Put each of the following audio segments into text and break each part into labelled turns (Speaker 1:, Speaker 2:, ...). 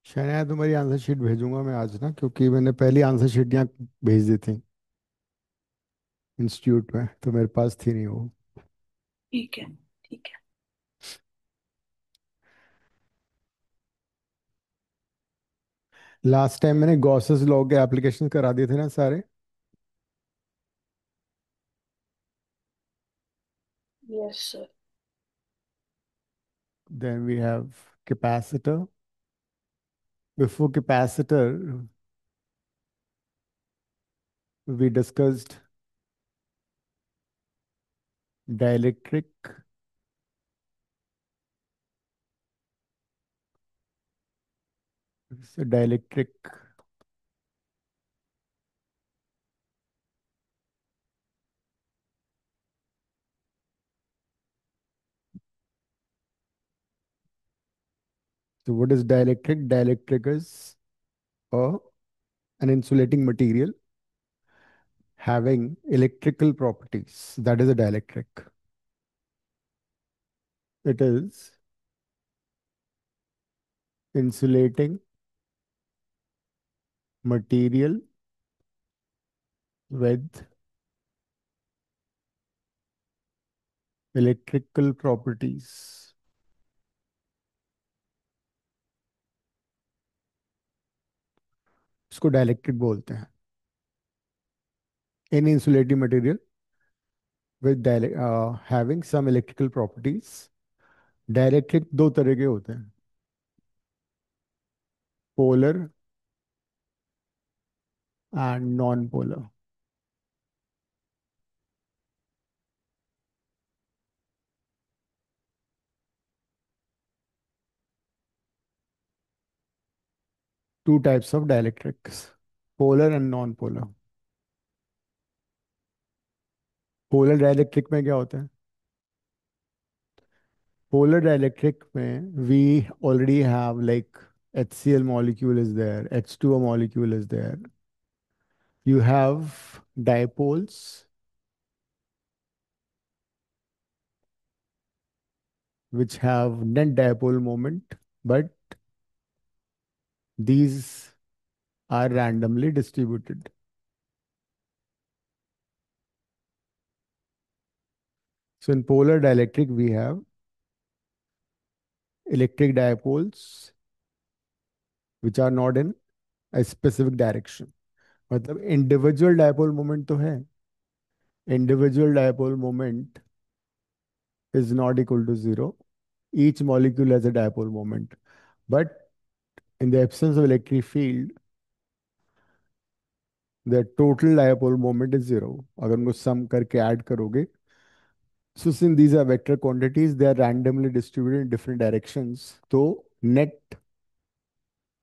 Speaker 1: शायद तुम्हारी answer sheet भेजूंगा मैं आज ना, क्योंकि मैंने पहली आंसर शीट यहाँ भेज दी थी इंस्टीट्यूट में, तो मेरे पास थी नहीं वो।
Speaker 2: ठीक है। ठीक है।
Speaker 1: लास्ट टाइम मैंने गॉसेस लॉ के एप्लीकेशन करा दिए थे ना सारे।
Speaker 2: Yes sir.
Speaker 1: Then we have capacitor. Before capacitor we discussed dielectric. Dielectric. So what is dielectric? Dielectric is a, an insulating material having electrical properties. That is a dielectric. It is insulating material with electrical properties. इसको dielectric बोलते हैं। Any insulating material with having some electrical properties. Dielectric दो तरह के होते हैं, polar and non polar. Two types of dielectrics, polar and non polar. Polar dielectric में क्या होता है? Polar dielectric में we already have like HCl molecule is there, H2O molecule is there. You have dipoles which have net dipole moment, but these are randomly distributed. So in polar dielectric we have electric dipoles which are not in a specific direction. मतलब individual dipole moment तो है, individual dipole moment is not equal to zero. Each molecule has a dipole moment. But in the absence of electric field, the total dipole moment is zero. अगर उनको sum करके add करोगे, so since these are vector quantities, they are randomly distributed in different directions. तो net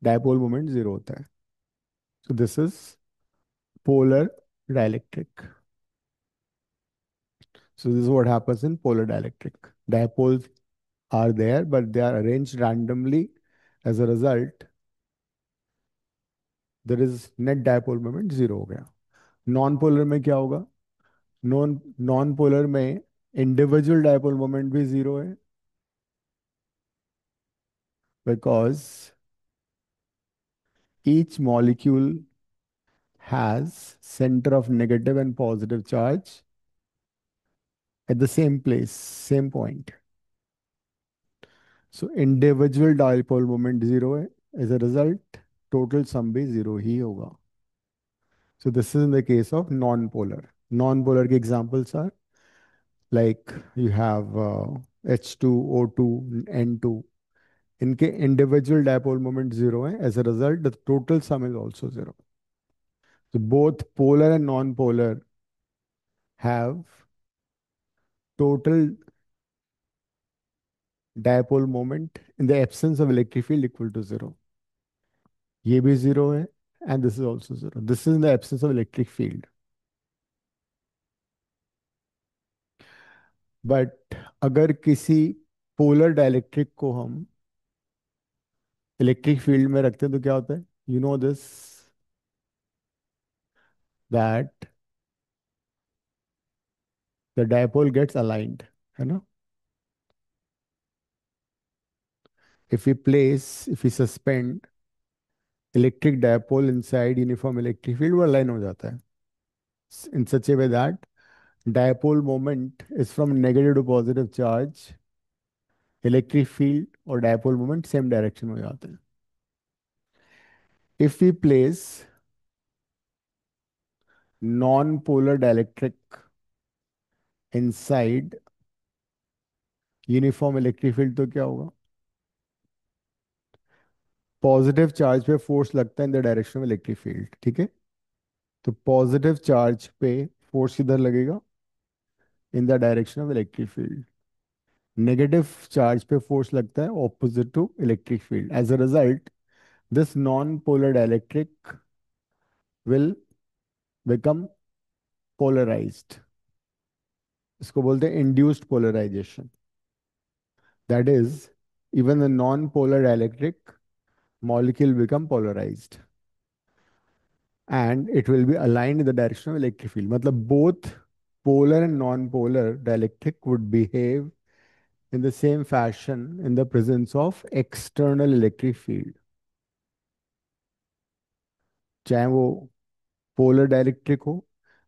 Speaker 1: dipole moment zero होता है. So this is polar dielectric. So this is what happens in polar dielectric. Dipoles are there, but they are arranged randomly. As a result, there is net dipole moment zero हो गया. Non polar में क्या होगा? Non non polar में individual dipole moment भी zero है, because each molecule has center of negative and positive charge at the same place, same point. So individual dipole moment zero है, as a result total sum भी zero ही होगा. So this is in the case of non-polar. Non-polar के examples are like you have H2O2 N2. इनके individual dipole moment zero है, as a result the total sum is also zero. So both polar and non-polar have total dipole moment in the absence of electric field equal to zero. ये भी zero है, and this is also zero. This is in the absence of electric field. But अगर किसी polar dielectric को हम electric field में रखते हैं तो क्या होता है? You know this, that the dipole gets aligned, है ना? If we suspend electric dipole inside uniform electric field वो अलाइन हो जाता है in such a way that dipole moment is from negative to positive charge, electric field और dipole moment same direction में हो जाते हैं. If we place non-polar dielectric inside uniform electric field तो क्या होगा? पॉजिटिव चार्ज पे फोर्स लगता है in the direction of electric field, ठीक है? तो पॉजिटिव चार्ज पे फोर्स किधर लगेगा? In the direction of electric field. Negative charge पे फोर्स लगता है opposite to electric field. As a result this non polar dielectric will become polarized. इसको बोलते हैं induced polarization. That is even the non polar dielectric molecule become polarized and it will be aligned in the direction of electric field. मतलब both polar and non-polar dielectric would behave in the same fashion in the presence of external electric field. चाहे वो polar dielectric हो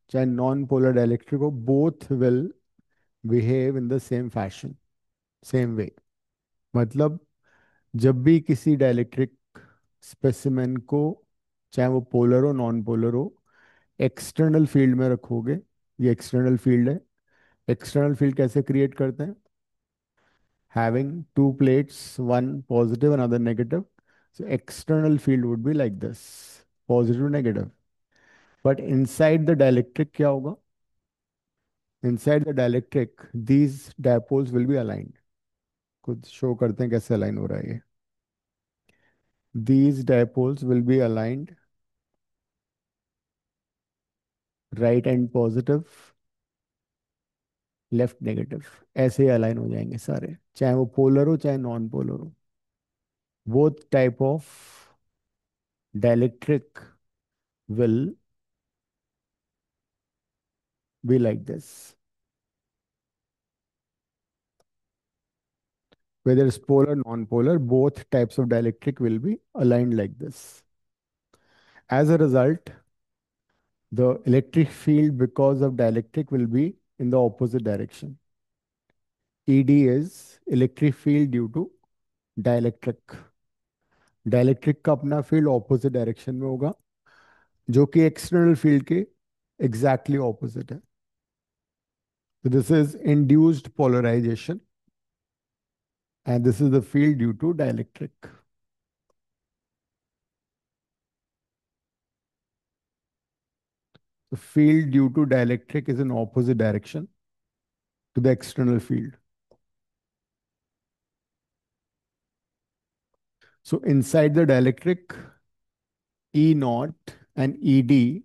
Speaker 1: चाहे non-polar dielectric हो, both will behave in the same fashion, same way. मतलब जब भी किसी dielectric specimen को, चाहे वो पोलर हो नॉन पोलर हो, एक्सटर्नल फील्ड में रखोगे, ये एक्सटर्नल फील्ड है. एक्सटर्नल फील्ड कैसे क्रिएट करते हैं? having two plates, one positive, another negative. So external field would be like this, positive, negative. But inside the dielectric क्या होगा? Inside the dielectric, these dipoles will be aligned. खुद show करते हैं कैसे align हो रहा है ये. These dipoles will be aligned right end positive, left negative. ऐसे ही अलाइन हो जाएंगे सारे, चाहे वो पोलर हो चाहे नॉन पोलर हो. Both type of dielectric will be like this. Whether it's polar, non-polar, both types of dielectric will be aligned like this. As a result, the electric field because of dielectric will be in the opposite direction. ED is electric field due to dielectric. Dielectric का अपना field opposite direction में होगा, जो कि external field के exactly opposite है. So this is induced polarization and this is the field due to dielectric. The field due to dielectric is in opposite direction to the external field. So inside the dielectric, E naught and ED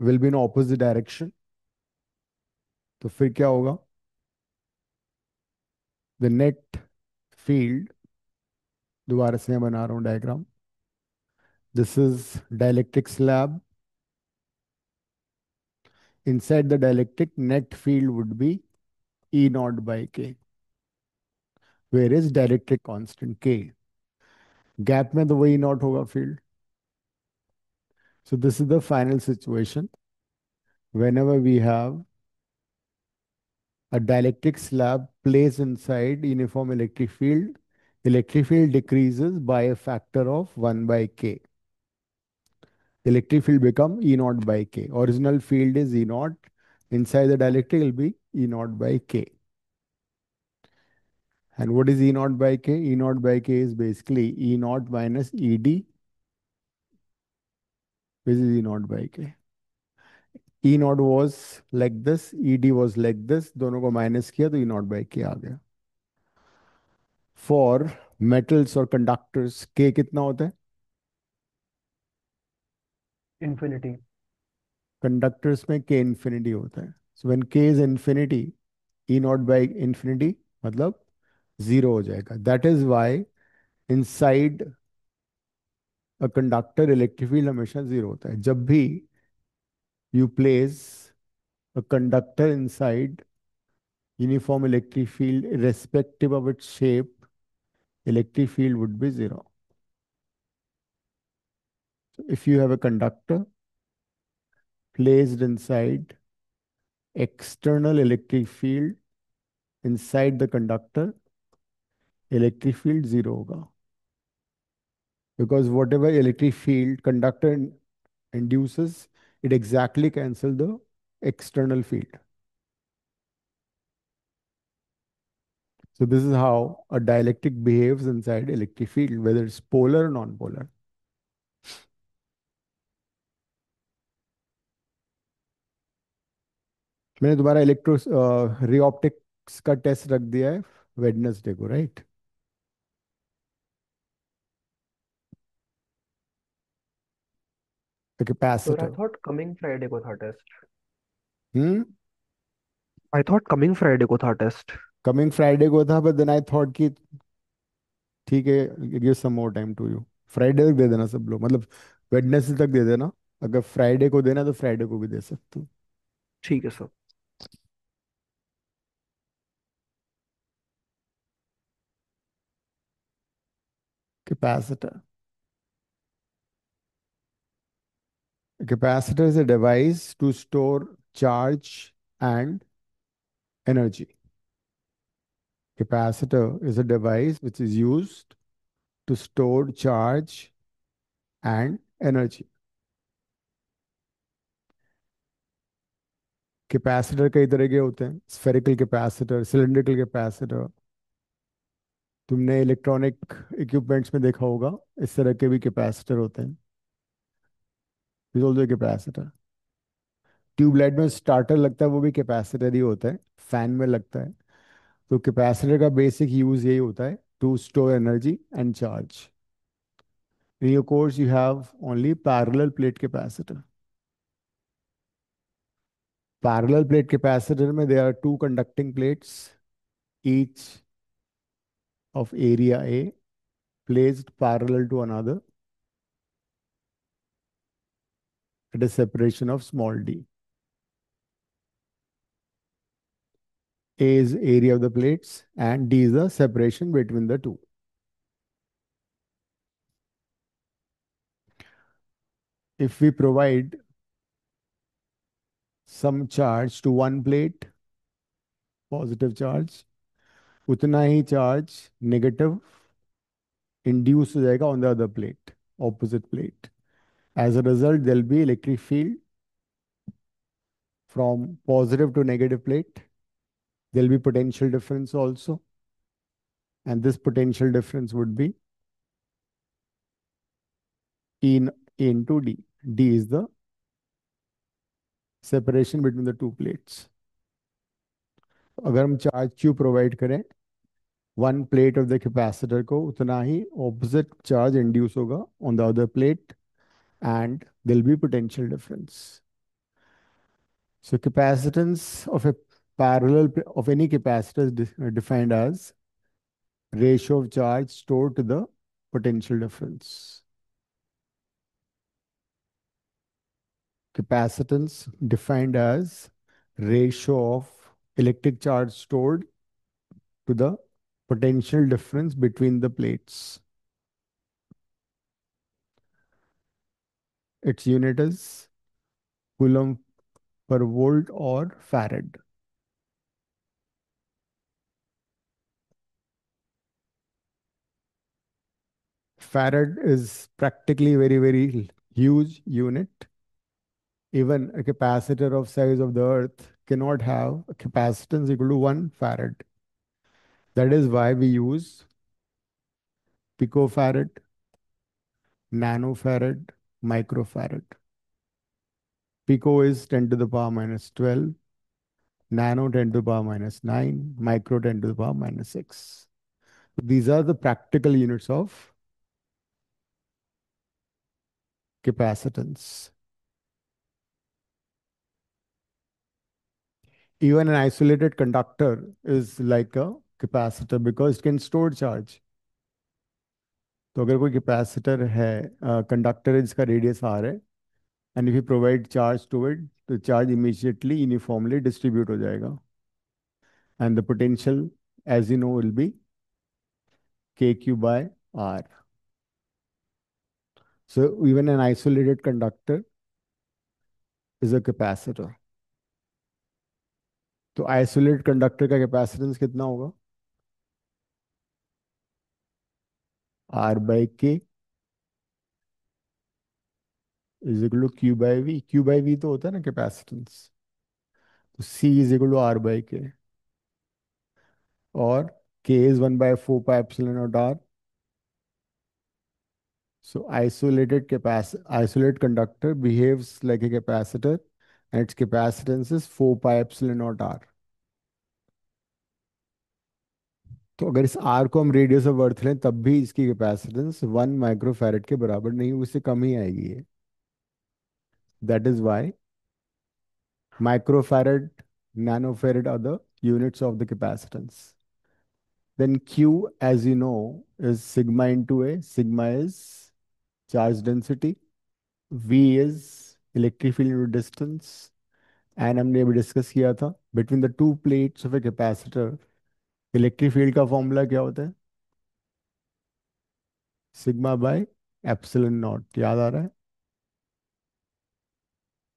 Speaker 1: will be in opposite direction. तो फिर क्या होगा? The net field, दोबारा से मैं बना रहा हूँ diagram. This is dielectric slab. Inside the dielectric, net field would be E naught by K. Where is dielectric constant K? Gap में तो वही नॉट होगा field. So this is the final situation. Whenever we have a dielectric slab placed inside uniform electric field decreases by a factor of 1 by K. Electric field become E naught by K. Original field is E naught. Inside the dielectric will be E naught by K. And what is E naught by K? E naught by K is basically E naught minus ED. This is E naught by K. E naught was like this, ED was like this. दोनों को minus किया तो E naught by K आ गया. For metals और conductors, K कितना होता है?
Speaker 3: Infinity.
Speaker 1: Conductors में K infinity होता है. So when K is infinity, E naught by infinity मतलब जीरो हो जाएगा. That is why inside a conductor electric field हमेशा जीरो होता है. जब भी you place a conductor inside uniform electric field, irrespective of its shape, electric field would be zero. If you have a conductor placed inside external electric field inside the conductor, electric field zero होगा, because whatever electric field conductor induces, it exactly cancel the external field. So this is how a dielectric behaves inside electric field, whether it's polar or non-polar. मैंने दोबारा electro ray optics का test रख दिया है Wednesday को, right?
Speaker 3: Sir, I
Speaker 1: capacitor.
Speaker 3: thought coming Friday को था test.
Speaker 1: Hmm.
Speaker 3: I thought coming Friday को था test.
Speaker 1: कमिंग फ्राइडे को था, बट देन आई थॉट कि ठीक है, give some more time to you. Friday तक दे देना सब लोग, मतलब वेडनेसडे तक दे देना। अगर फ्राइडे को देना तो फ्राइडे को भी दे सकते हो।
Speaker 3: ठीक है sir.
Speaker 1: Capacitor. A capacitor is a device to store charge and energy. Capacitor is a device which is used to store charge and energy. Capacitor कई तरह के होते हैं, स्फेरिकल कैपेसिटर, सिलेंड्रिकल कैपेसिटर। तुमने इलेक्ट्रॉनिक इक्विपमेंट्स में देखा होगा, इस तरह के भी कैपेसिटर होते हैं। Is also capacitor. ट्यूबलाइट में स्टार्टर लगता है, वो भी कैपेसिटर ही होता है, फैन में लगता है। तो कैपेसिटर का बेसिक यूज यही होता है, to store energy and charge. In your course, you have only parallel plate capacitor. Parallel plate capacitor में there are two conducting plates, each of area A, placed parallel to another at a separation of small d. A is area of the plates and d is the separation between the two. If we provide some charge to one plate, positive charge, उतना ही charge negative induce हो जाएगा on the other plate, opposite plate. As a result, there'll be electric field from positive to negative plate. There'll be potential difference also. And this potential difference would be in A into D. D is the separation between the two plates. अगर हम charge Q provide करें one plate of the capacitor को, उतना ही opposite charge induce होगा on the other plate and there'll be potential difference. So capacitance of a of any capacitor is defined as ratio of charge stored to the potential difference. Capacitance defined as ratio of electric charge stored to the potential difference between the plates. Its unit is coulomb per volt or farad. Farad is practically very, very huge unit. Even a capacitor of size of the earth cannot have a capacitance equal to 1 farad. That is why we use picofarad, nanofarad, microfarad. Pico is 10 to the power minus 12, nano 10 to the power minus 9, micro 10 to the power minus 6. These are the practical units of capacitance. Even an isolated conductor is like a capacitor because it can store charge. तो अगर कोई capacitor है, conductor है जिसका radius R है, and if you provide charge to it, तो charge immediately uniformly distribute हो जाएगा, and the potential as you know will be K Q by R. So even an isolated conductor is a capacitor. तो isolate conductor का capacitance कितना होगा? R/K is equal to Q/V. Q/V तो होता है ना कैपेसिटेंस, तो C is equal to R/K, और K is 1/4 pi epsilon naught R. So isolate conductor behaves like a capacitor, and its capacitance is 4 pi epsilon naught R. तो अगर इस R को हम रेडियस ऑफ अर्थ लें तब भी इसकी कैपेसिटेंस 1 माइक्रोफैरड के बराबर नहीं होगी, उससे कम ही आएगी ये. That is why microfarad, nanofarad are the units of the capacitance. Then Q, as you know, is sigma into A. Sigma is charge density. V is electric field into distance. And हमने अभी discuss किया था between the two plates of a capacitor, electric field का formula क्या होता है? Sigma by epsilon not. याद आ रहा है?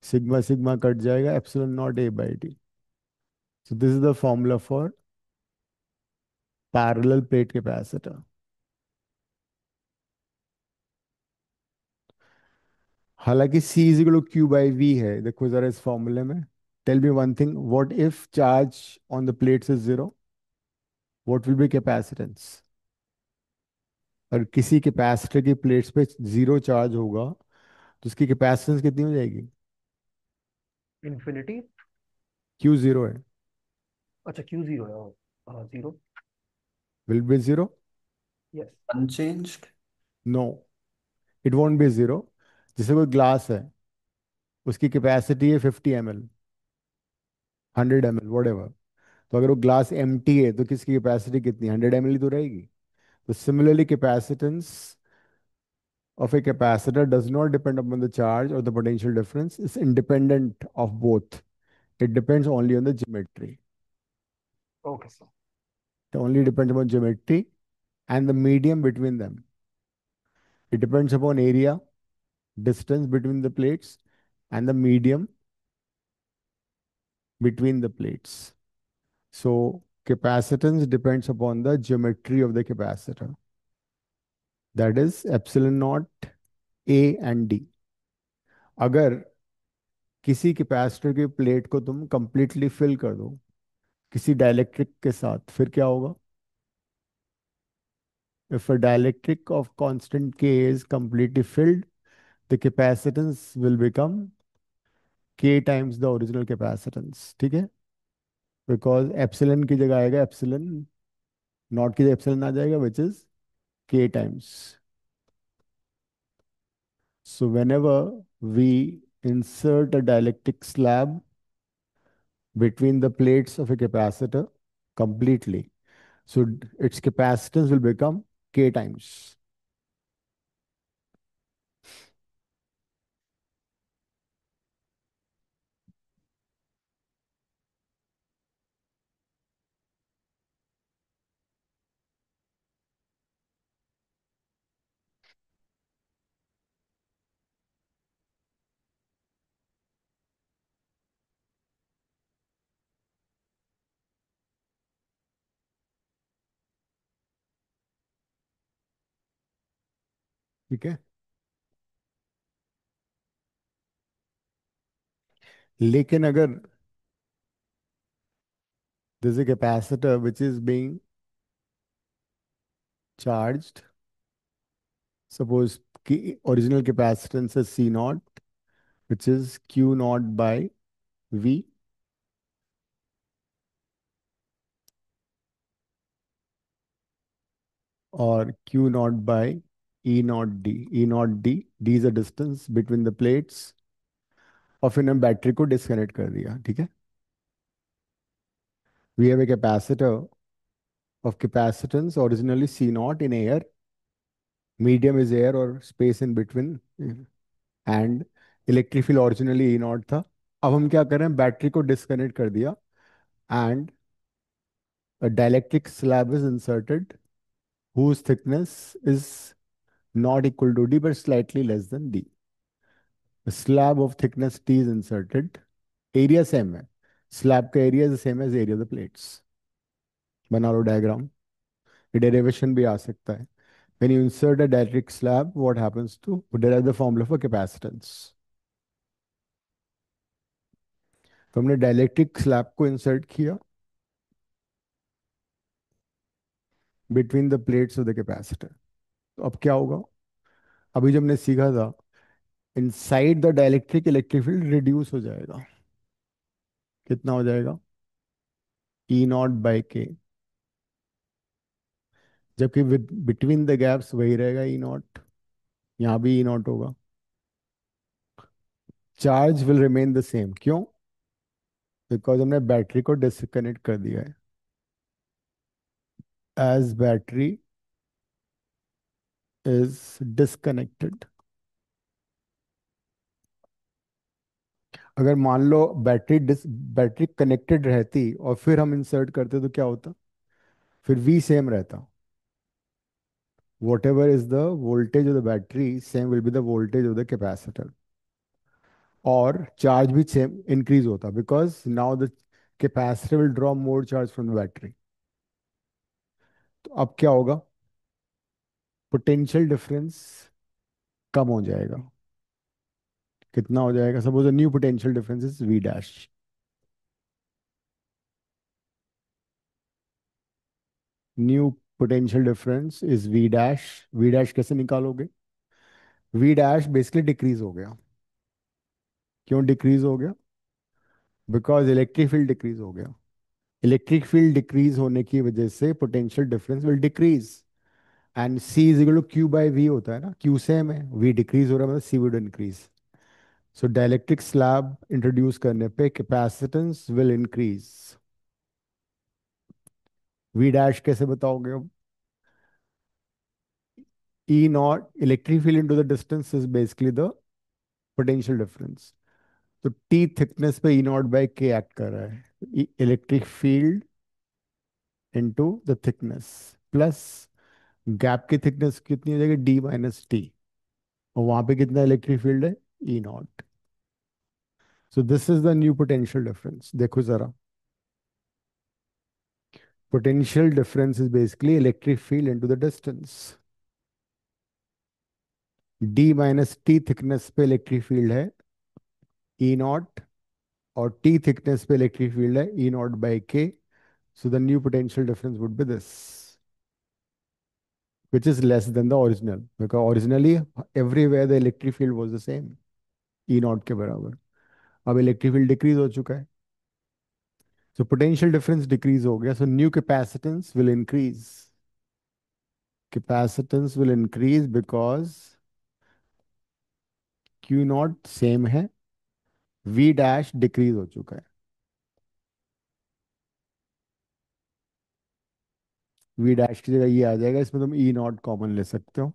Speaker 1: सिग्मा सिग्मा कट जाएगा, epsilon not A/D. So this is the formula for parallel plate capacitor. हालांकि C is equal to Q/V है, देखो जरा इस फॉर्मूले में. Tell me one thing, what if charge on the plates is zero? What will be capacitance? और किसी capacitor की प्लेट्स पे जीरो चार्ज होगा तो उसकी कैपेसिटेंस कितनी हो जाएगी?
Speaker 3: इन्फिनिटी.
Speaker 1: Q जीरो है.
Speaker 3: अच्छा, Q0 है. 0.
Speaker 1: Will be zero?
Speaker 3: Yes.
Speaker 4: Unchanged.
Speaker 1: No, it won't be zero. जैसे कोई ग्लास है, उसकी कैपेसिटी है 50 ml, 100 ml, वट एवर. तो अगर वो ग्लास एम्प्टी है तो किसकी कैपेसिटी कितनी? 100 ml ही तो रहेगी. तो similarly capacitance of a capacitor does not depend upon the charge or the potential difference. It's independent of both. It depends only on the geometry.
Speaker 3: Okay sir.
Speaker 1: It only depends upon geometry and the medium between them. It depends upon area, distance between the plates, and the medium between the plates. So capacitance depends upon the geometry of the capacitor. That is epsilon naught A and D. अगर किसी capacitor की plate को तुम completely fill कर दो किसी dielectric के साथ, फिर क्या होगा? If a dielectric of constant K is completely filled, the capacitance will become K times the original capacitance. ठीक है? Because epsilon की जगह आएगा epsilon, नॉट की जगह epsilon आ जाएगा, which is K times. So whenever we insert a dielectric slab between the plates of a capacitor completely, so its capacitance will become K times. ठीक है? लेकिन अगर there's a capacitor which is being charged, suppose original capacitance is C naught, which is Q naught by V, or Q naught by E naught D. E naught D, D is the distance between the plates. और फिर हम battery को disconnect कर दिया. ठीक है? We have a capacitor of capacitance originally C naught in air, medium is air or space in between, and electric field originally E naught था. अब हम क्या कर रहे हैं? बैटरी को डिस्कनेक्ट कर दिया and a dielectric slab is inserted whose thickness is not equal to D but slightly less than D. Slab of thickness T is inserted. Area same है. स्लैब का area is same as area of the plates. बना लो diagram. Derivation भी आ सकता है. When you insert a dielectric slab, what happens to derive the formula for capacitance? तो हमने dielectric slab को इंसर्ट किया between the plates of the capacitor. तो अब क्या होगा? अभी जो हमने सीखा था, inside the dielectric electric field reduce हो जाएगा. कितना हो जाएगा? ई नॉट बाई के. जबकि बिटवीन द गैप्स वही रहेगा ई नॉट. यहाँ भी ई नॉट होगा. Charge will remain the same. क्यों? बिकॉज हमने बैटरी को डिस्कनेक्ट कर दिया है. As battery is disconnected. अगर मान लो बैटरी कनेक्टेड रहती और फिर हम इंसर्ट करते तो क्या होता? फिर वी सेम रहता. What ever is the voltage of the battery same will be the voltage of the capacitor. और चार्ज भी सेम इंक्रीज होता because now the capacitor will draw more charge from the battery. तो अब क्या होगा? Potential difference कम हो जाएगा. कितना हो जाएगा? Suppose the new potential difference is V dash. New potential difference is V dash. V dash कैसे निकालोगे? वी डैश बेसिकली डिक्रीज हो गया. क्यों डिक्रीज हो गया? बिकॉज इलेक्ट्रिक फील्ड डिक्रीज हो गया. इलेक्ट्रिक फील्ड डिक्रीज होने की वजह से potential difference will decrease. And C is equal to Q by V होता है ना. क्यू सेम है, वी डिक्रीज हो रहा है, मतलब C would increase. So dielectric slab introduce करने पे capacitance will increase. V dash कैसे बताओगे अब? E not electric field into the distance is basically the potential difference. तो टी थिकनेस पे E not by K act कर रहा है. Electric field into the thickness plus gap की thickness कितनी हो जाएगी? D minus T. और वहां पे कितना इलेक्ट्रिक फील्ड है? E not. So this is the new potential difference. देखो जरा. Potential difference is basically electric field into the distance. D minus T thickness पे इलेक्ट्रिक फील्ड है ई नॉट. और टी थिकनेस पे इलेक्ट्रिक फील्ड है E not by K. So the new potential difference would be this, which is less than the original because originally everywhere the electric field was the same, E not के बराबर. अब electric field decrease हो चुका है. So potential difference decrease हो गया. So new capacitance will increase. Capacitance will increase because Q not same है, we dash decrease हो चुका है. वी डैश की जगह ये आ जाएगा. इसमें तुम ई नॉट कॉमन ले सकते हो.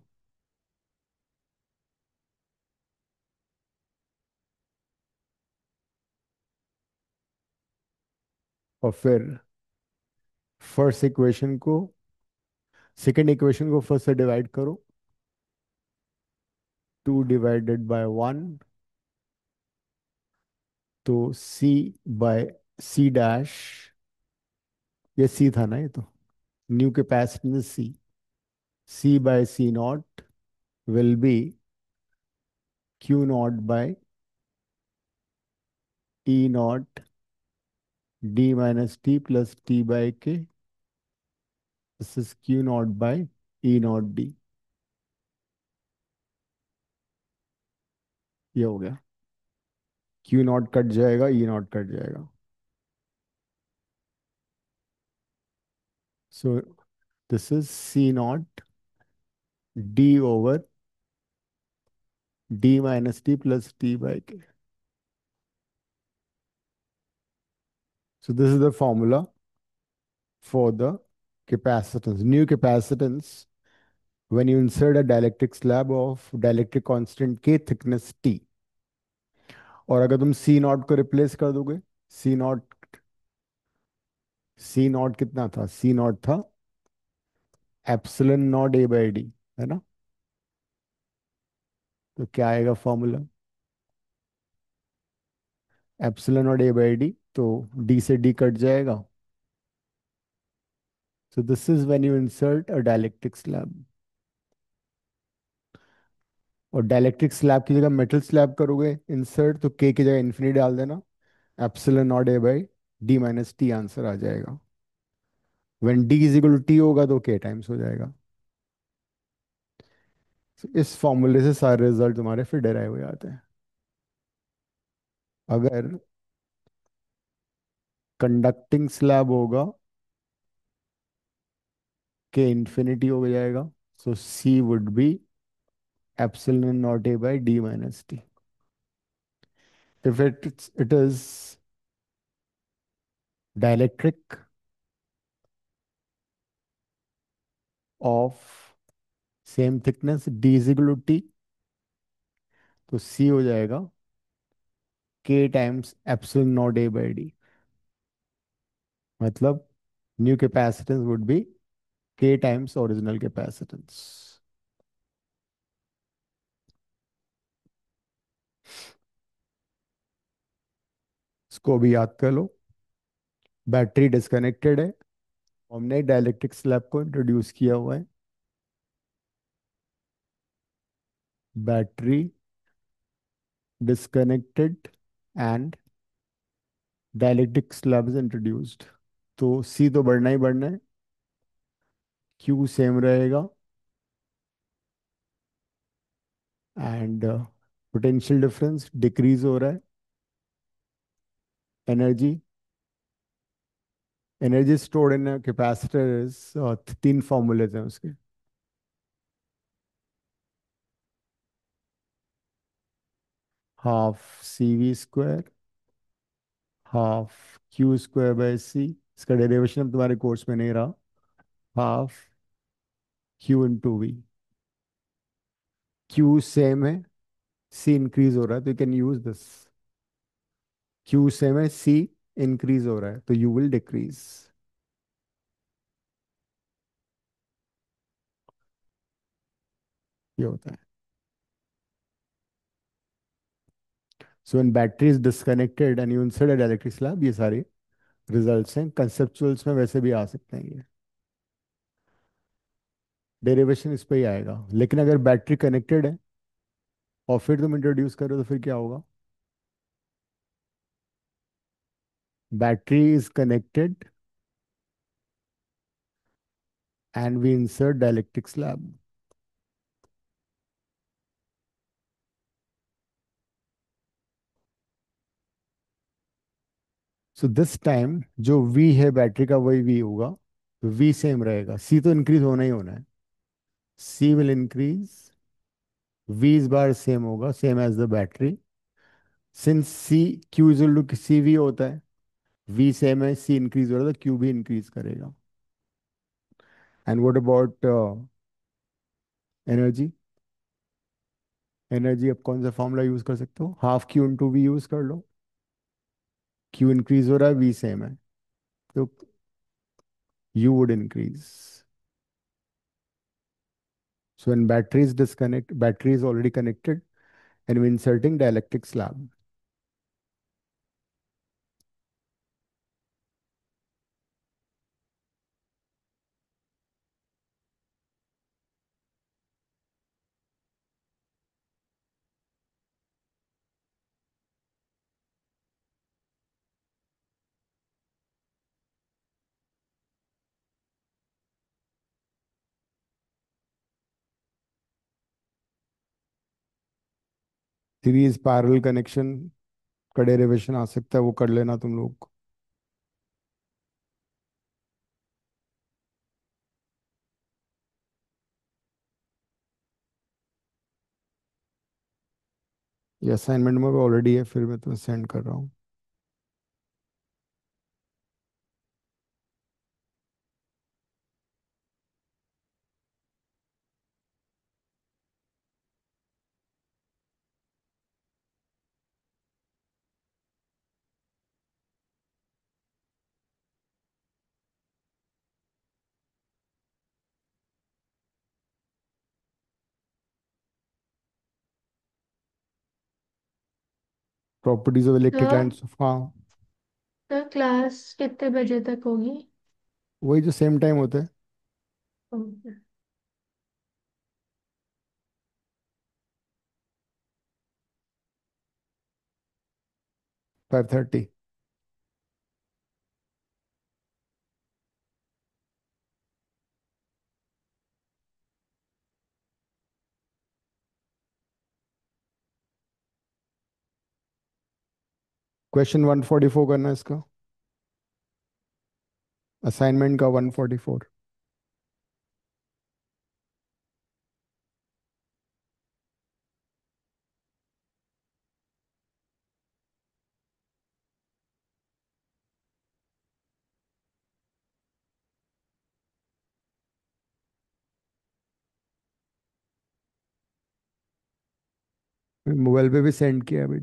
Speaker 1: और फिर फर्स्ट इक्वेशन को सेकेंड इक्वेशन को फर्स्ट से डिवाइड करो. 2 डिवाइडेड बाय 1. तो सी बाय सी डैश. ये सी था ना? ये तो new capacitance C. C by C not will be Q not by E not D minus T plus T by K. This is Q not by E not D. ये हो गया. Q not कट जाएगा, ई naught कट जाएगा. So this is C naught D over D minus T plus T by K. So this is the formula for the capacitance. New capacitance when you insert a dielectric slab of dielectric constant K thickness T. और अगर तुम C not को replace कर दोगे, C not, C not कितना था? C not था epsilon not A by D, है ना? तो क्या आएगा फॉर्मूला? एप्सिलॉन और ए बाई डी, तो डी से डी कट जाएगा. So this is when you insert a dielectric slab. और डायलेक्ट्रिक स्लैब की जगह मेटल स्लैब करोगे इंसर्ट, तो के की जगह इन्फिनिटी डाल देना. Epsilon not A by D minus T answer आ जाएगा. When D is equal to T होगा तो के टाइम्स हो जाएगा. So इस फॉर्मूले से सारे रिजल्ट तुम्हारे फिर डेराइव हो जाते हैं. अगर कंडक्टिंग स्लैब होगा के इन्फिनिटी हो जाएगा. So C would be epsilon not A by D minus T. If it is dielectric of same thickness D is equal to T, तो सी हो जाएगा K times epsilon not A by D. मतलब new capacitance would be K times original capacitance. इसको भी याद कर लो. Battery disconnected है, हमने डाइलेक्ट्रिक स्लैब को इंट्रोड्यूस किया हुआ है. Battery disconnected and dielectric slab is introduced. तो सी तो बढ़ना ही बढ़ना है, क्यू सेम रहेगा, एंड पोटेंशियल डिफरेंस डिक्रीज हो रहा है. Energy energy stored in capacitor is, तीन फॉर्मूलेज हैं उसके. Half C V square, half Q square by C. इसका डेरिवेशन अब तुम्हारे कोर्स में नहीं रहा. Half Q into V. Q same है, सी इंक्रीज हो रहा है, तो you can use this. Q same है, सी इंक्रीज हो रहा है, तो यू विल डिक्रीज. ये होता है. So when battery is disconnected and you insert a dielectric slab, ये सारे रिजल्ट्स हैं. कंसेप्चुअल्स में वैसे भी आ सकते हैं ये. डेरिवेशन इस पे ही आएगा. लेकिन अगर बैटरी कनेक्टेड है और फिर तुम इंट्रोड्यूस करो तो फिर क्या होगा? Battery is connected and we insert dielectric slab. So this time जो V है बैटरी का वही V होगा, तो V सेम रहेगा. C तो इंक्रीज होना ही होना है. C will increase, V इस बार सेम होगा, same as the battery. Since C Q is equal to C V होता है, V सेम है, C इंक्रीज हो रहा है, तो Q भी इंक्रीज करेगा. And what about energy? Energy अब कौन सा फॉर्मूला यूज कर सकते हो? Half Q into we use कर लो. Q इंक्रीज हो रहा है, V सेम है, तो U would increase. So when battery is already connected and we're inserting dielectric slab. Series parallel connection का डेरिवेशन आ सकता है, वो कर लेना तुम लोग. ये असाइनमेंट में ऑलरेडी है, फिर मैं तुम्हें सेंड कर रहा हूँ. प्रॉपर्टीज ऑफ इलेक्ट्रिक
Speaker 4: तो
Speaker 1: लाइन्स, हाँ।
Speaker 4: तो क्लास कितने बजे तक होगी?
Speaker 1: वही जो सेम टाइम होता है।
Speaker 4: ओके।
Speaker 1: 5:30। क्वेश्चन 144 करना है इसका, असाइनमेंट का 144। मोबाइल पे भी सेंड किया अभी।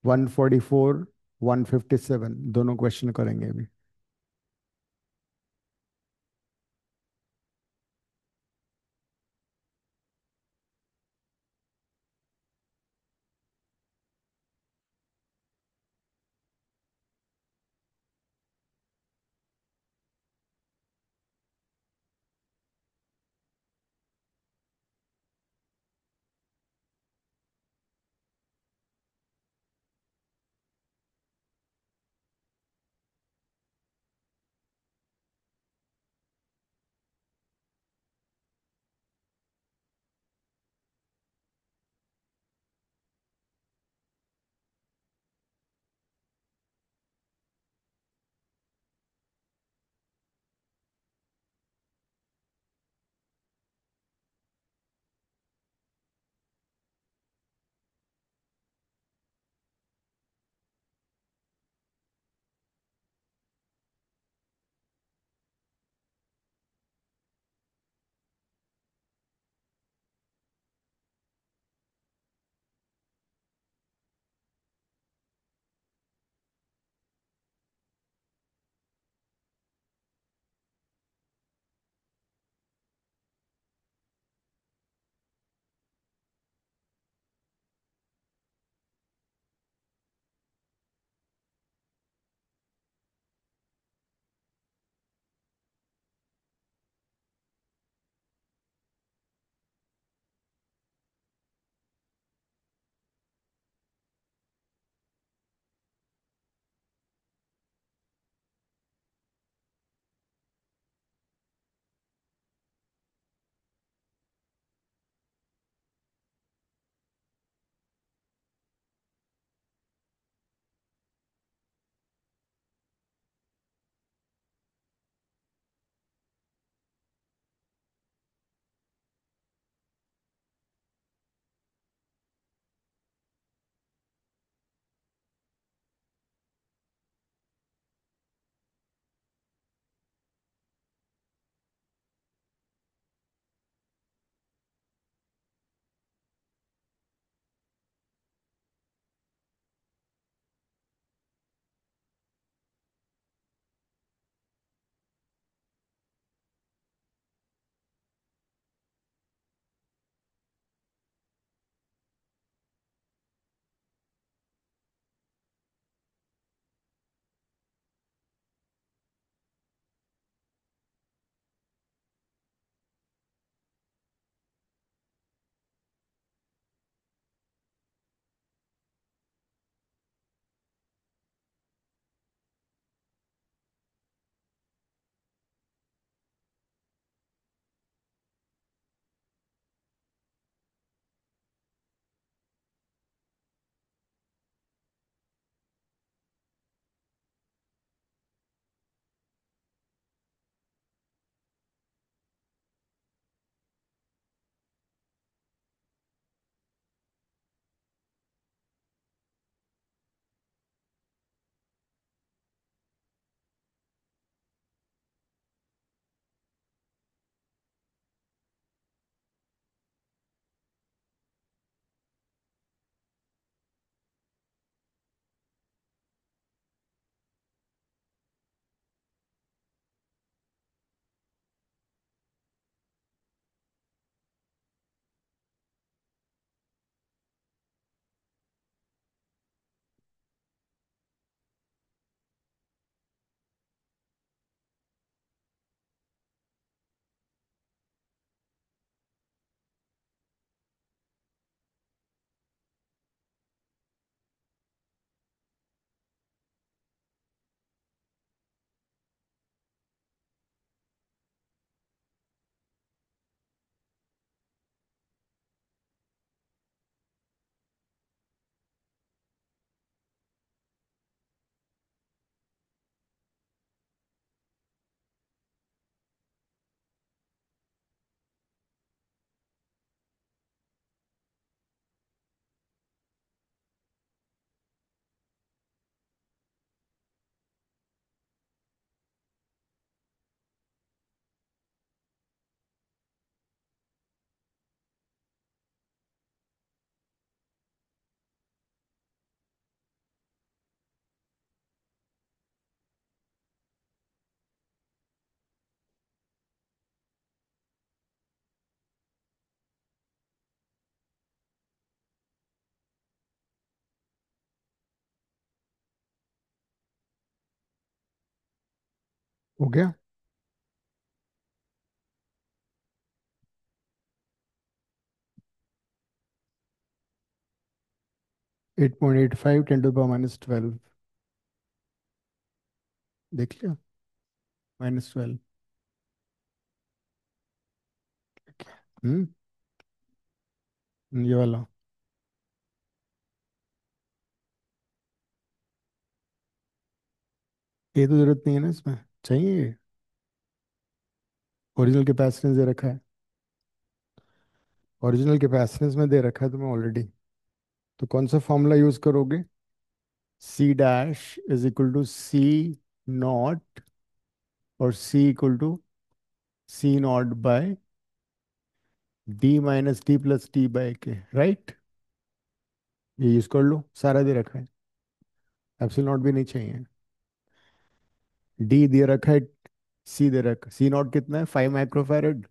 Speaker 1: 144, 157 दोनों क्वेश्चन करेंगे अभी। हो गया। 8.85 10⁻12। देख लिया। -12। हम्म। ये वाला। ये तो जरूरत नहीं है ना इसमें। चाहिए। ओरिजिनल कैपेसिटेंस दे रखा है। ओरिजिनल कैपेसिटेंस में दे रखा है तुम्हें ऑलरेडी। तो कौन सा फॉर्मूला यूज करोगे? C dash is equal to C not, और C equal to C not by D minus T plus T by K, right. ये यूज कर लो, सारा दे रखा है। एप्सिलॉन नॉट भी नहीं चाहिए। डी दे रखा है। सी दे रखा, सी नॉट कितना है? 5 माइक्रोफैरड।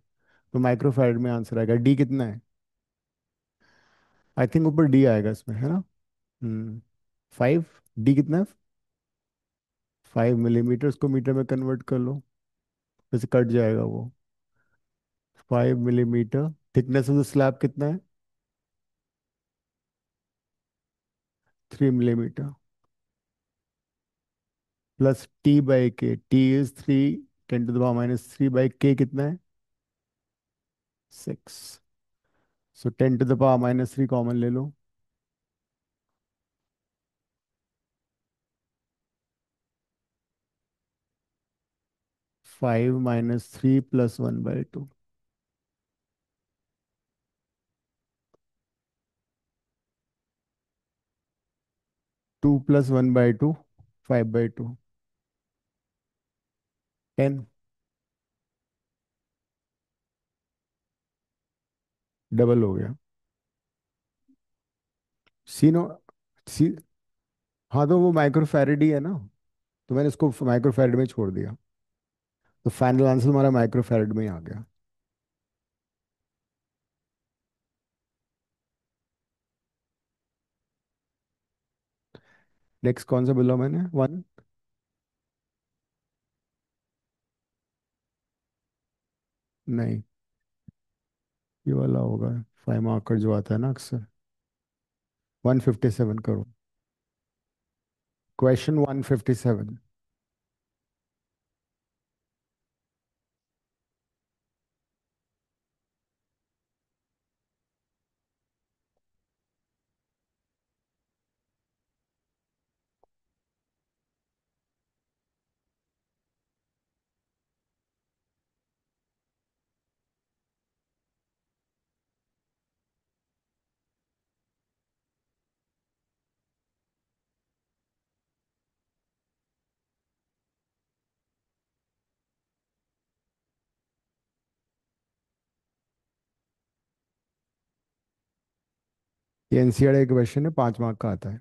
Speaker 1: तो माइक्रोफैरड में आंसर आएगा। डी कितना है? आई थिंक ऊपर डी आएगा इसमें, है ना। 5। डी कितना है? 5 मिलीमीटर को मीटर में कन्वर्ट कर लो, वैसे कट जाएगा वो। 5 millimetre. Thickness of the slab कितना है? 3 मिलीमीटर। प्लस टी बाई के, टी इज 3 10⁻³ बाई के कितना है? 6। सो 10⁻³ कॉमन ले लो। 5 - 3 + 1/2। 2 + 1/2, 5/2। 10। डबल हो गया। सी नो सी। हाँ तो वो माइक्रोफैरेड ही है ना, तो मैंने इसको माइक्रोफैरेड में छोड़ दिया। तो फाइनल आंसर हमारा माइक्रोफैरेड में ही आ गया। नेक्स्ट कौन सा बोला मैंने? 1। नहीं, ये वाला होगा। 5 मार्कर जो आता है ना अक्सर। 157 करो। क्वेश्चन 157। ये एनसीआरटी का क्वेश्चन है, 5 मार्क का आता है।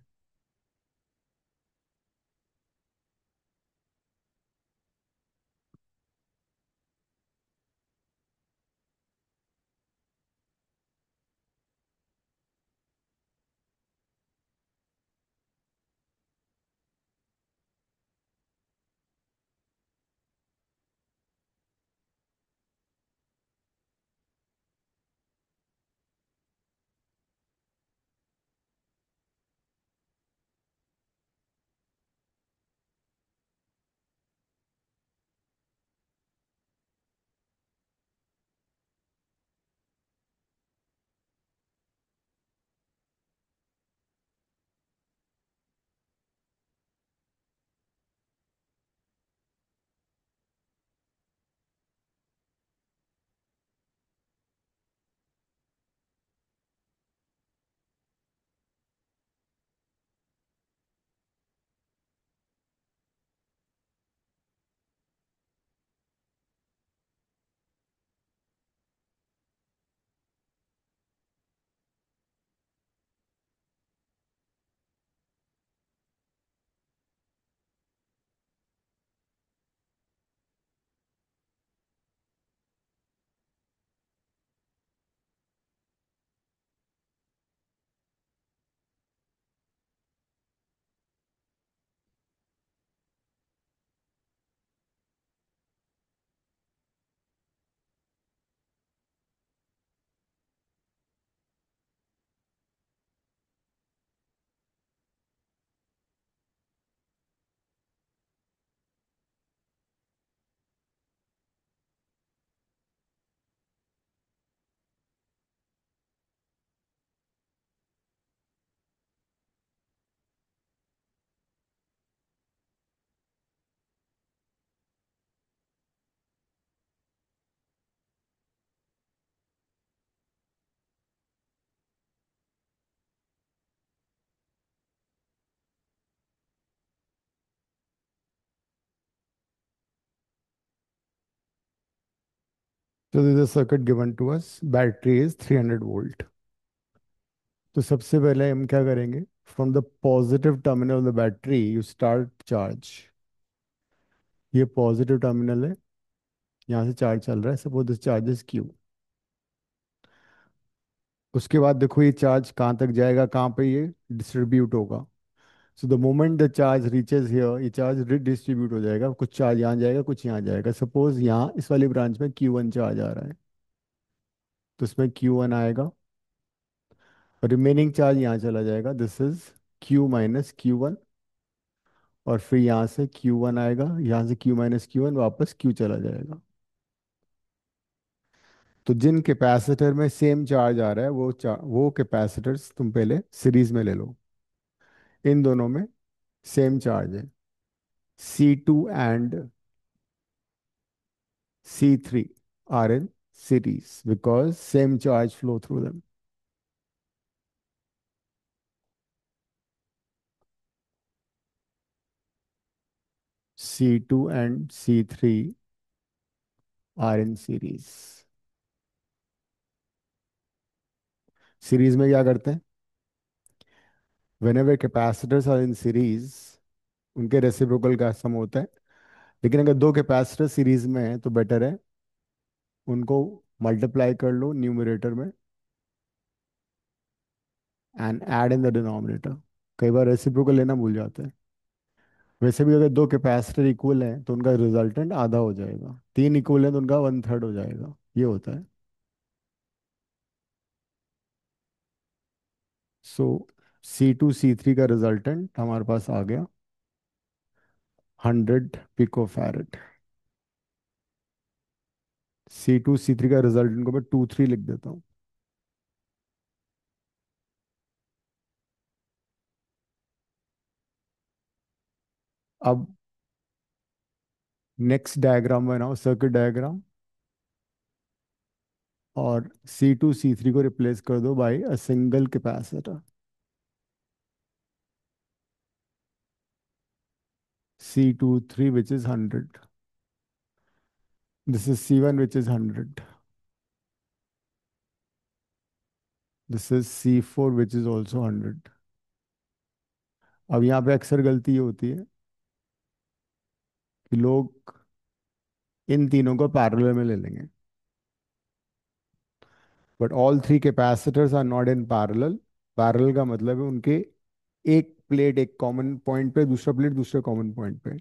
Speaker 1: So this is a circuit given to us. Battery is 300 volt. तो सबसे पहले हम क्या करेंगे? From the positive terminal of the battery you start charge. ये पॉजिटिव टर्मिनल है, यहाँ से चार्ज चल रहा है. Suppose this charge is Q. उसके बाद देखो ये चार्ज कहाँ तक जाएगा, कहाँ पे ये डिस्ट्रीब्यूट होगा. So the moment the charge reaches here, ये चार्ज डिस्ट्रीब्यूट हो जाएगा. कुछ चार्ज यहाँ जाएगा, कुछ यहाँ जाएगा. सपोज यहाँ इस वाली ब्रांच में Q1 चार्ज आ रहा है, तो इसमें Q1 आएगा और रिमेनिंग चार्ज यहाँ चला जाएगा. This is Q minus Q1. और फिर यहाँ से Q1 आएगा, यहाँ से Q माइनस Q1 वापस Q चला जाएगा. तो जिन कैपेसिटर में सेम चार्ज आ रहा है वो कैपेसिटर्स तुम पहले सीरीज में ले लो. इन दोनों में सेम चार्ज है. C2 and C3 are in series because same charge flow through them. C2 and C3 are in series. Series में क्या करते हैं? whenever capacitors are in series, उनके रेसिप्रोकल का सम होता है. लेकिन अगर दो कैपेसिटर सीरीज में है तो बेटर है उनको मल्टीप्लाई कर लो न्यूमरेटर में and add in the denominator. कई बार रेसिप्रोकल लेना भूल जाते हैं. वैसे भी अगर दो कैपेसिटर इक्वल हैं तो उनका रिजल्टेंट आधा हो जाएगा. तीन इक्वल हैं तो उनका वन थर्ड हो जाएगा. ये होता है. सो C2 C3 का रिजल्टेंट हमारे पास आ गया 100 पिकोफैरेड. C2 C3 का रिजल्टेंट को मैं 2 3 लिख देता हूँ. अब नेक्स्ट डायग्राम बनाओ, सर्किट डायग्राम. और C2 C3 को रिप्लेस कर दो by a single capacitor. C23 which is 100. This is C1 which is 100. This is C4 which is also 100. अब यहाँ पे अक्सर गलती ये होती है कि लोग इन तीनों को पैरेलल में ले लेंगे. But all three capacitors are not in parallel. Parallel का मतलब है उनके एक प्लेट एक कॉमन पॉइंट पे, दूसरा प्लेट दूसरे कॉमन पॉइंट पे.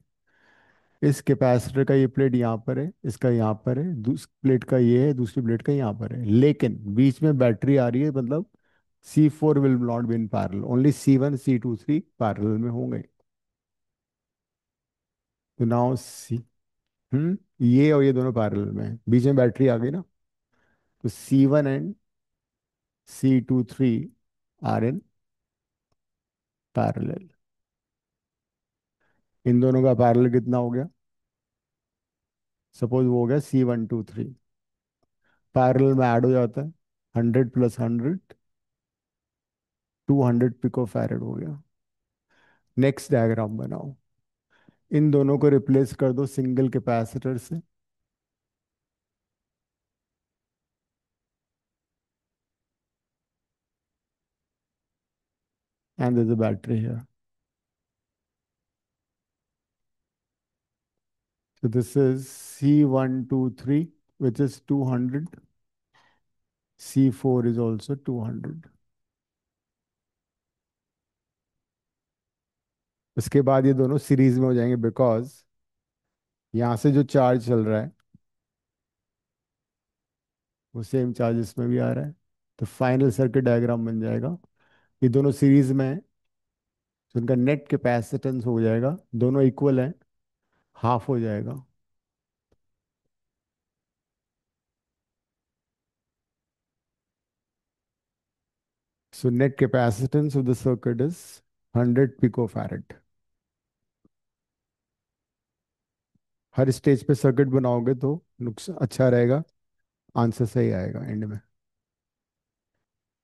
Speaker 1: इस कैपेसिटर का ये प्लेट यहाँ पर है, इसका यहाँ पर है, दूसरी प्लेट का ये है, दूसरी प्लेट का यहाँ पर है. लेकिन बीच में बैटरी आ रही है, मतलब C4 will not be in parallel. Only C1 C2 C parallel में होंगे. तो नाउ ये और ये दोनों पैरेलल में हैं. बीच में बैटरी आ गई ना, तो C1 and C2 3 are in parallel. इन दोनों का पैरेलल कितना हो गया? सपोज वो हो गया C1 2 3. पैरेलल में ऐड हो जाता है 100 प्लस 100, 200 पिको फैरेड हो गया. नेक्स्ट डायग्राम बनाओ. इन दोनों को रिप्लेस कर दो सिंगल कैपेसिटर से. And there's a battery here. So this is C1 2 3 which is 200. C4 is also 200. इसके बाद ये दोनों सीरीज में हो जाएंगे बिकॉज यहाँ से जो चार्ज चल रहा है वो सेम चार्ज इसमें भी आ रहा है. तो फाइनल सर्किट डायग्राम बन जाएगा. ये दोनों सीरीज में है तो उनका नेट कैपेसिटेंस हो जाएगा, दोनों इक्वल हैं, हाफ हो जाएगा. So net capacitance of the circuit is 100 picofarad. Her stage पे सर्किट बनाओगे तो नुकसान अच्छा रहेगा, आंसर सही आएगा एंड में.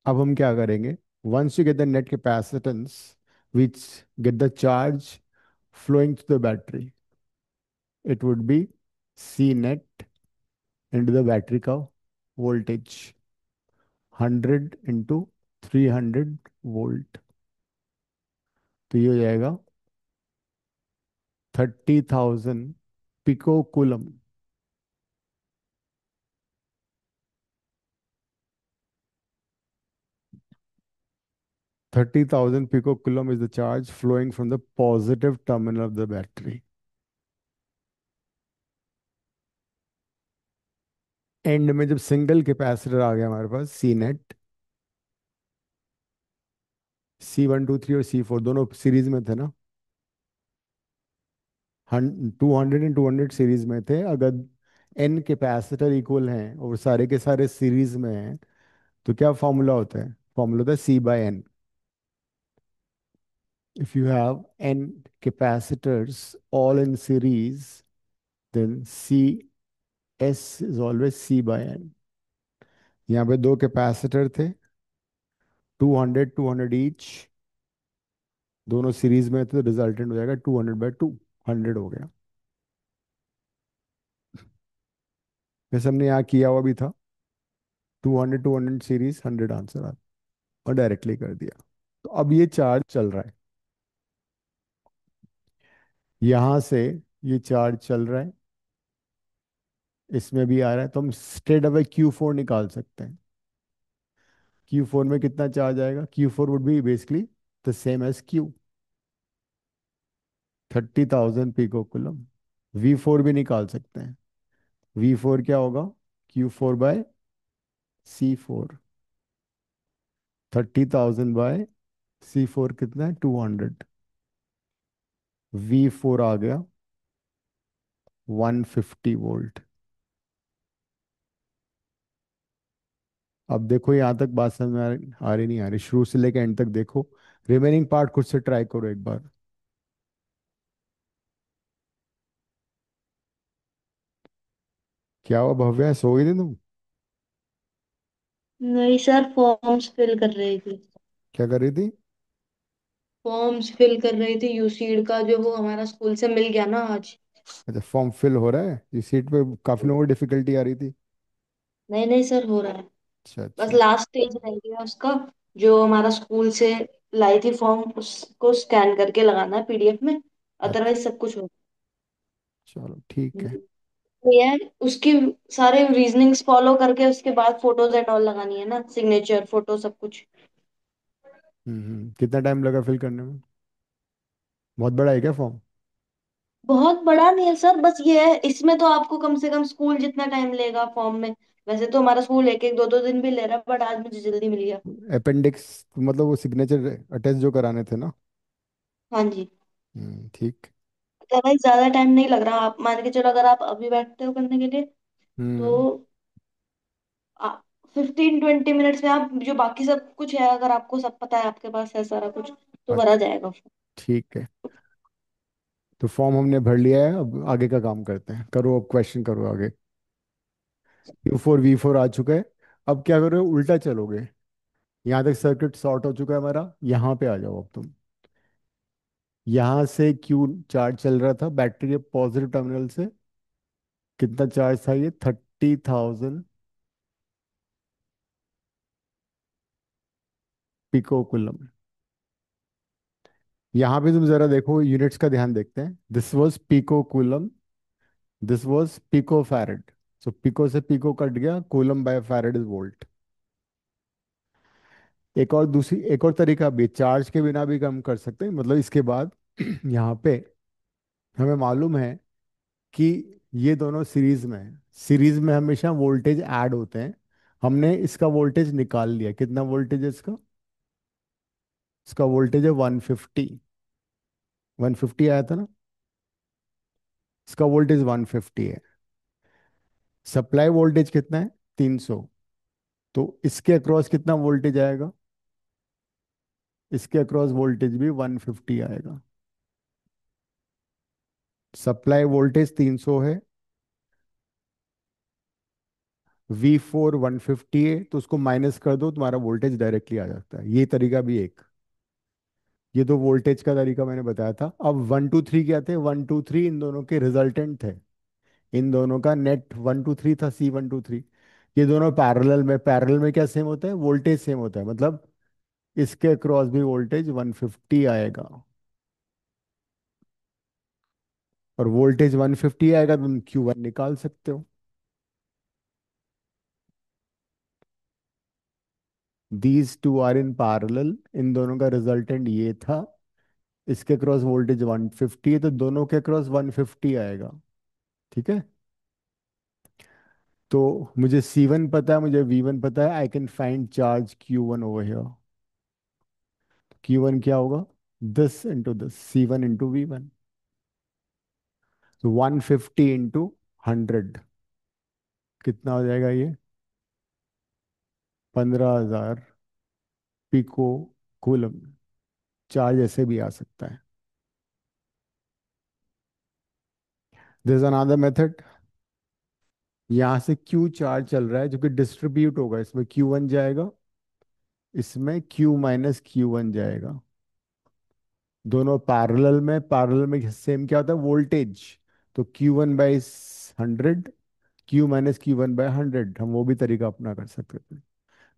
Speaker 1: अब हम क्या करेंगे? Once you get the net capacitance which get the charge flowing to the battery, it would be C net into the battery का वोल्टेज, 100 इंटू 300 वोल्ट, तो ये हो जाएगा 30,000 pico coulomb. 30,000 pico coulomb is the charge flowing from the positive terminal of the battery. End में जब single capacitor आ गया हमारे पास, सी net, C1 2 3 और C4 दोनों सीरीज में थे ना, 200 एंड 200 सीरीज में थे। अगर एन कैपेसिटर इक्वल हैं और सारे के सारे सीरीज में हैं, तो क्या फॉर्मूला होता है? फॉर्मूला होता है C/N। If you have N capacitors all in series, then CS is always C/N। यहाँ पे दो कैपेसिटर थे, 200 200 ईच, दोनों सीरीज में थे, तो रिजल्टेंट हो जाएगा 200/2, 100 हो गया। जैसे हमने यहाँ किया हुआ भी था, 200 सीरीज, 100 आंसर आ, और डायरेक्टली कर दिया। तो अब ये चार्ज चल रहा है, यहाँ से ये चार्ज चल रहा है, इसमें भी आ रहा है, तो हम स्ट्रेट अवे Q4 निकाल सकते हैं। Q4 में कितना चार्ज आएगा? Q4 would be basically the same as Q, 30,000 pico coulomb. V4 भी निकाल सकते हैं। V4 क्या होगा? Q4/C4, 30,000/C4 कितना है? 200। V4 आ गया 150 वोल्ट। अब देखो यहाँ तक बात समझ में आ रही नहीं आ रही? शुरू से लेकर एंड तक देखो, रिमेनिंग पार्ट खुद से ट्राई करो एक बार। क्या हुआ भव्या, सो गई थी तुम?
Speaker 4: नहीं सर, फॉर्म्स फिल कर रही थी।
Speaker 1: क्या कर रही थी?
Speaker 4: फॉर्म्स फिल कर रही थी यूसीड का, जो वो हमारा स्कूल से मिल गया ना आज।
Speaker 1: अच्छा, फॉर्म फिल हो रहा है? इस सीट पे काफी लोगों को डिफिकल्टी आ रही थी।
Speaker 4: नहीं नहीं सर, हो रहा है।
Speaker 1: अच्छा
Speaker 4: बस
Speaker 1: अच्छा।
Speaker 4: लास्ट स्टेज रह गया उसका। जो हमारा स्कूल से लाई थी फॉर्म, उसको स्कैन करके लगाना है पीडीएफ में।
Speaker 1: अच्छा,
Speaker 4: अदरवाइज सब कुछ हो
Speaker 1: चलो ठीक है।
Speaker 4: तो ये है। उसकी सारे रीजनिंग्स फॉलो करके उसके बाद फोटोज एंड ऑल लगानी है ना, सिग्नेचर फोटो सब कुछ।
Speaker 1: कितना टाइम लगा फिल करने में? बहुत बड़ा है क्या फॉर्म?
Speaker 4: बहुत बड़ा नहीं है सर, बस ये है, इसमें तो आपको कम से कम स्कूल जितना टाइम लेगा फॉर्म में। वैसे तो हमारा स्कूल एक एक दो दो दिन भी ले रहा है, बट आज मुझे जल्दी मिल गया।
Speaker 1: अपेंडिक्स, मतलब वो सिग्नेचर अटैच जो कराने थे ना?
Speaker 4: हाँ जी।
Speaker 1: ठीक।
Speaker 4: अदरवाइज ज्यादा टाइम नहीं लग रहा। आप मान के चलो, अगर आप अभी बैठते हो करने के लिए तो
Speaker 1: हम्म
Speaker 4: 15-20 मिनट्स में आप जो बाकी सब कुछ है, अगर आपको सब पता है, आपके पास है सारा कुछ, तो भरा
Speaker 1: अच्छा,
Speaker 4: जाएगा।
Speaker 1: ठीक है। तो फॉर्म हमने भर लिया है, अब आगे का काम करते हैं। करो, अब क्वेश्चन करो आगे। Q4 V4 आ चुका है। अब क्या करोगे? उल्टा चलोगे। यहाँ तक सर्किट सॉर्ट हो चुका है हमारा, यहाँ पे आ जाओ अब तुम। यहाँ से क्यू चार्ज चल रहा था बैटरी के पॉजिटिव टर्मिनल से। कितना चार्ज था ये? 30,000 पिको कुलम। यहाँ पे तुम जरा देखो, यूनिट्स का ध्यान देखते हैं। This was pico coulomb, this was pico farad. So pico से पिको कट गया, coulomb by farad is volt. एक और तरीका भी, चार्ज के बिना भी हम कर सकते हैं। मतलब इसके बाद यहाँ पे हमें मालूम है कि ये दोनों सीरीज में हैं। सीरीज में हमेशा वोल्टेज ऐड होते हैं। हमने इसका वोल्टेज निकाल लिया। कितना वोल्टेज है इसका? इसका वोल्टेज है 150। 150 आया था ना? इसका वोल्टेज 150 है। सप्लाई वोल्टेज कितना है? 300। तो इसके अक्रॉस कितना वोल्टेज आएगा? इसके अक्रॉस वोल्टेज भी 150 आएगा। सप्लाई वोल्टेज 300 है, V4 150 है, तो उसको माइनस कर दो, तुम्हारा वोल्टेज डायरेक्टली आ जाता है। ये तरीका भी एक। ये तो वोल्टेज का तरीका मैंने बताया था। अब 1 2 3 क्या थे? 1 2 3 इन दोनों के रिजल्टेंट थे। इन दोनों का नेट 1 2 3 था, C1 2 3। ये दोनों पैरेलल में क्या सेम होता है, वोल्टेज सेम होता है, मतलब इसके क्रॉस भी वोल्टेज 150 आएगा। और वोल्टेज 150 आएगा तो तुम Q1 निकाल सकते हो। These two are in parallel, इन दोनों का रिजल्टेंट ये था। इसके क्रॉस वोल्टेज 150 है तो दोनों के क्रॉस 150 आएगा। ठीक है। तो मुझे C1 पता है, मुझे V1 पता है, I can find charge Q1 over here. Q1 क्या होगा, this into this, C1 into V1। तो 150 इंटू 100 कितना हो जाएगा ये, 15,000 पिको कूलम। चार्ज ऐसे भी आ सकता है। This is another method. यहाँ से Q चार्ज चल रहा है जो कि डिस्ट्रीब्यूट होगा, इसमें Q1 जाएगा, इसमें Q-Q1 जाएगा। दोनों पैरेलल में सेम क्या होता है, वोल्टेज। तो Q1/100, Q-Q1/100, हम वो भी तरीका अपना कर सकते थे।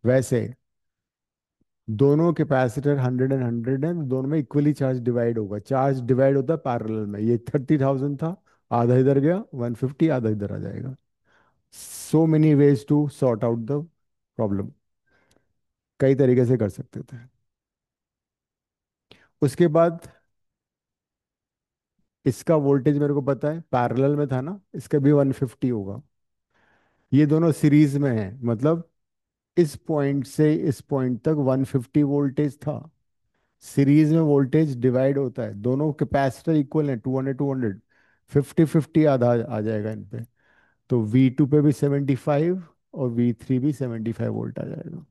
Speaker 1: वैसे दोनों कैपेसिटर 100 एंड 100 है, तो दोनों में इक्वली चार्ज डिवाइड होगा। चार्ज डिवाइड होता है पैरेलल में। ये 30,000 था, आधा इधर गया, 150 आधा इधर आ जाएगा। So many ways to sort out the problem, कई तरीके से कर सकते थे। उसके बाद इसका वोल्टेज मेरे को पता है, पैरेलल में था ना, इसका भी 150 होगा। ये दोनों सीरीज में है, मतलब इस पॉइंट से इस पॉइंट तक 150 वोल्टेज था। सीरीज में वोल्टेज डिवाइड होता है, दोनों कैपेसिटर इक्वल है, 200 200, 50 50 आधा आ जाएगा इन पे। तो V2 पे भी 75 और V3 भी 75 वोल्ट आ जाएगा।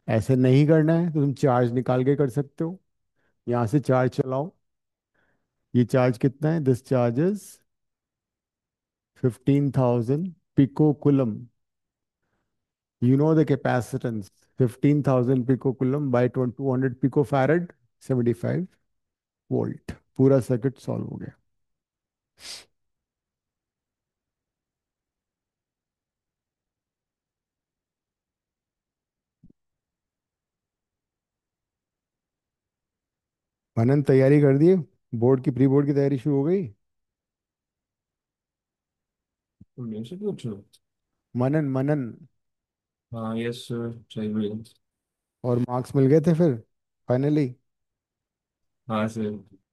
Speaker 1: ऐसे नहीं करना है तो तुम चार्ज निकाल के कर सकते हो। यहाँ से चार्ज चलाओ। ये चार्ज कितना है, this charges 15,000 pico coulomb. You know the capacitance, 15,000 picocoulomb by 200 picofarad, 75 volt. पूरा सर्किट सॉल्व हो गया। मनन तैयारी कर दिए, बोर्ड की प्री बोर्ड की तैयारी शुरू हो गई।
Speaker 5: तो मेरे से पूछो।
Speaker 1: मनन मनन।
Speaker 5: हाँ, यस सर, चाहिए।
Speaker 1: और मार्क्स मिल गए थे फिर फाइनली।
Speaker 5: हाँ सर।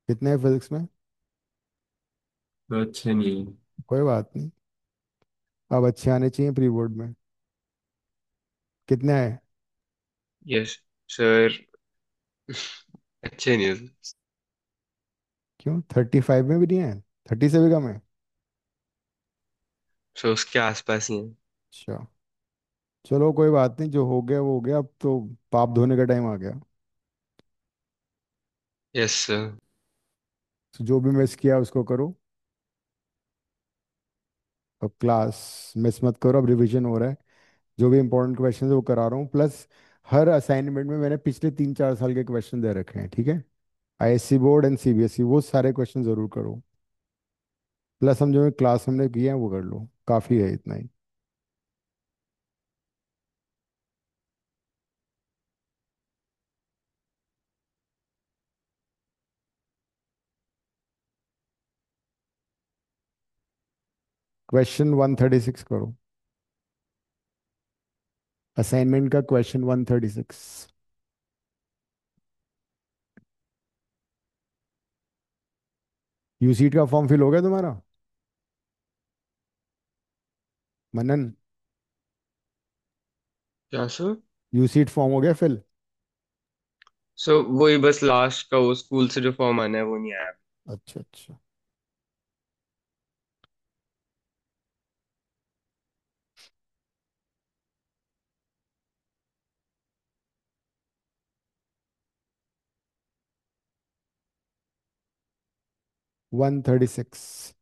Speaker 1: कितने हैं फिजिक्स में।
Speaker 5: तो अच्छे नहीं।
Speaker 1: कोई बात नहीं, अब अच्छे आने चाहिए प्री बोर्ड में। कितने आए।
Speaker 6: Yes sir. अच्छे नहीं है।
Speaker 1: क्यों 35 में भी नहीं है, 30 से भी कम है।
Speaker 6: सो उसके आसपास ही है।
Speaker 1: अच्छा, चलो कोई बात नहीं, जो हो गया वो हो गया, अब तो पाप धोने का टाइम आ गया।
Speaker 6: Yes sir.
Speaker 1: तो जो भी मिस किया उसको करो। अब क्लास मिस मत करो, अब रिवीजन हो रहा है। जो भी इंपॉर्टेंट क्वेश्चन है वो करा रहा हूँ, प्लस हर असाइनमेंट में मैंने पिछले 3 4 साल के क्वेश्चन दे रखे हैं, ठीक है। ISC बोर्ड एंड CBSE, वो सारे क्वेश्चन जरूर करो। प्लस हम जो क्लास हमने किए हैं वो कर लो, काफ़ी है इतना ही। क्वेश्चन 136 करो, असाइनमेंट का क्वेश्चन 136। यूसीट का फॉर्म फिल हो गया तुम्हारा मनन।
Speaker 6: क्या सर।
Speaker 1: यूसीट फॉर्म हो गया फिल।
Speaker 6: सो वही बस लास्ट का वो स्कूल से जो फॉर्म आना है वो नहीं आया।
Speaker 1: अच्छा अच्छा। One thirty six.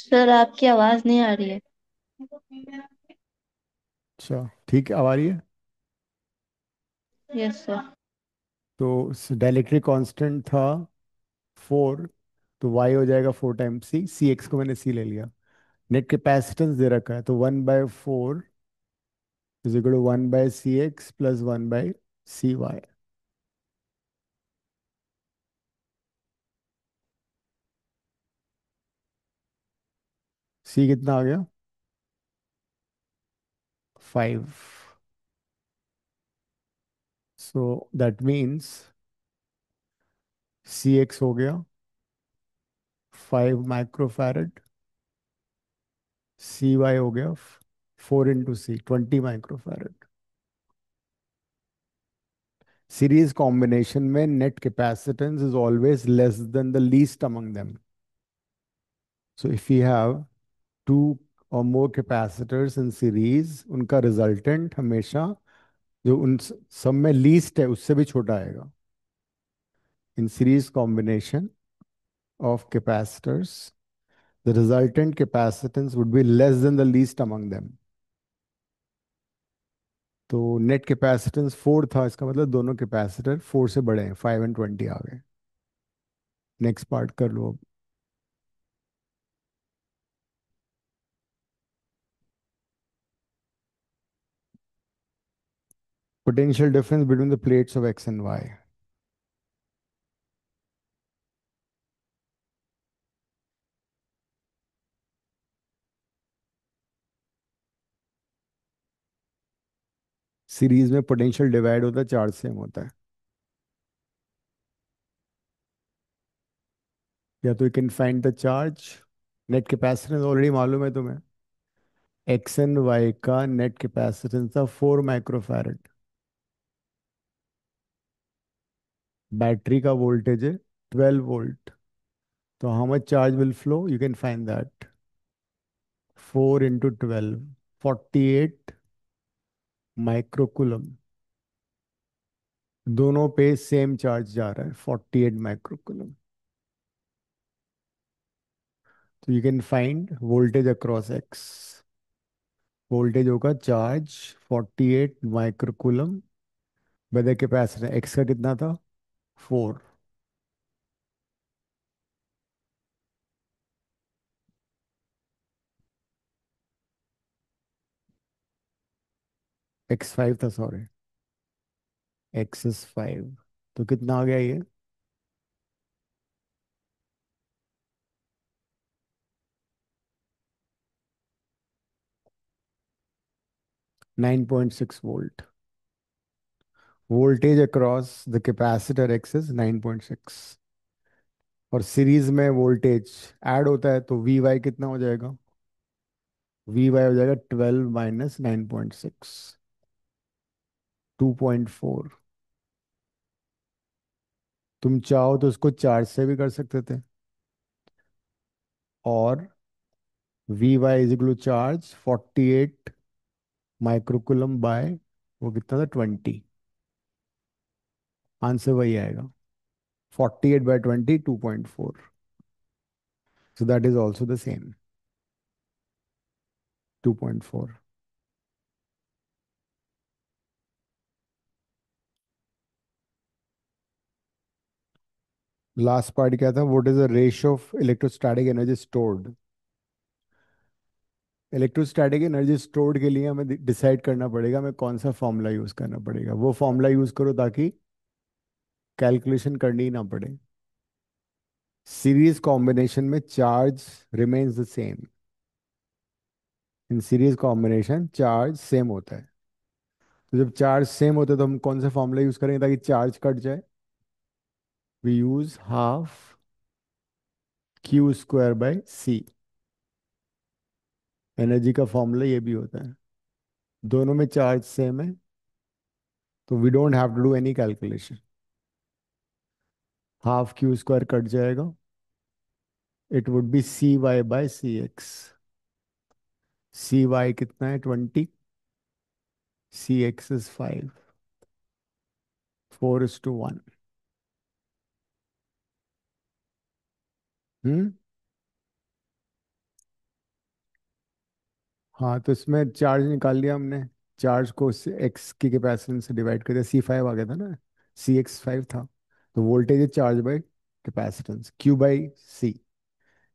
Speaker 4: सर आपकी आवाज नहीं आ रही है।
Speaker 1: अच्छा ठीक है, अब आ रही है।
Speaker 4: Yes sir.
Speaker 1: तो डाइलेक्ट्रिक कांस्टेंट था 4, तो वाई हो जाएगा 4 टाइम्स सी एक्स को मैंने सी ले लिया। नेट कैपेसिटेंस दे रखा है, तो 1/4 is equal to 1/CX plus 1/CY। C कितना आ गया? 5। सो दैट मीन्स CX हो गया 5 माइक्रोफैरड, CY हो गया 4 × C 20 माइक्रोफैरड। सीरीज कॉम्बिनेशन में net capacitance is always less than the least among them. So if you have two और more capacitors in series, उनका रिजल्टेंट हमेशा जो सब में लीस्ट है उससे भी छोटा आएगा। In series combination of capacitors the resultant capacitance would be less than the least among them. तो नेट कैपेसिटेंस 4 था, इसका मतलब दोनों कैपेसिटर 4 से बड़े हैं, 5 और 20 आ गए। नेक्स्ट पार्ट कर लो अब। Potential difference between the plates of X and Y. Series में पोटेंशियल डिवाइड होता है, चार्ज सेम होता है। या तो you can find the charge. Net capacitance already मालूम है तुम्हें, एक्स एंड वाई का नेट कैपेसिटेंस था 4 माइक्रोफैरड। बैटरी का वोल्टेज है 12 वोल्ट, तो how much charge will flow you can find that. 4 × 12 48 microcoulomb. दोनों पे सेम चार्ज जा रहा है 48 माइक्रोकुलम। तो you can find voltage across X. Voltage होगा charge 48 microcoulomb by the capacitor. X का कितना था? 4। x5 था, सॉरी, एक्स इज 5। तो कितना आ गया ये? 9.6 volt. Voltage across the capacitor x is 9.6। और सीरीज में वोल्टेज ऐड होता है, तो वी वाई कितना हो जाएगा? वी वाई हो जाएगा 12 माइनस 9.6, 2.4। तुम चाहो तो उसको चार्ज से भी कर सकते थे। और V Y is equal charge 48 microcoulomb by वो कितना था? 20। आंसर वही आएगा, 48/20 2.4। So that is also the same, 2.4. Last part क्या था? What is the ratio of electrostatic energy stored. Electrostatic energy stored के लिए हमें डिसाइड करना पड़ेगा हमें कौन सा फॉर्मूला यूज करना पड़ेगा। वो फॉर्मूला यूज करो ताकि कैलकुलेशन करनी ही ना पड़े। सीरीज कॉम्बिनेशन में charge remains the same. In series combination charge same होता है। तो जब चार्ज सेम होता है तो हम कौन सा फॉर्मूला यूज करेंगे ताकि चार्ज कट जाए? We use half Q² by C। Energy का फॉर्मूला ये भी होता है। दोनों में चार्ज सेम है, तो we don't have to do any calculation. Half Q² cut जाएगा, it would be CY/CX। CY कितना है? 20। CX is 5। 4:1। हम्म हाँ, तो इसमें चार्ज निकाल लिया हमने। चार्ज को एक्स की कैपेसिटेंस से डिवाइड कर दिया, C5 आ गया था ना, CX5 था। तो वोल्टेज है charge by capacitance, Q/C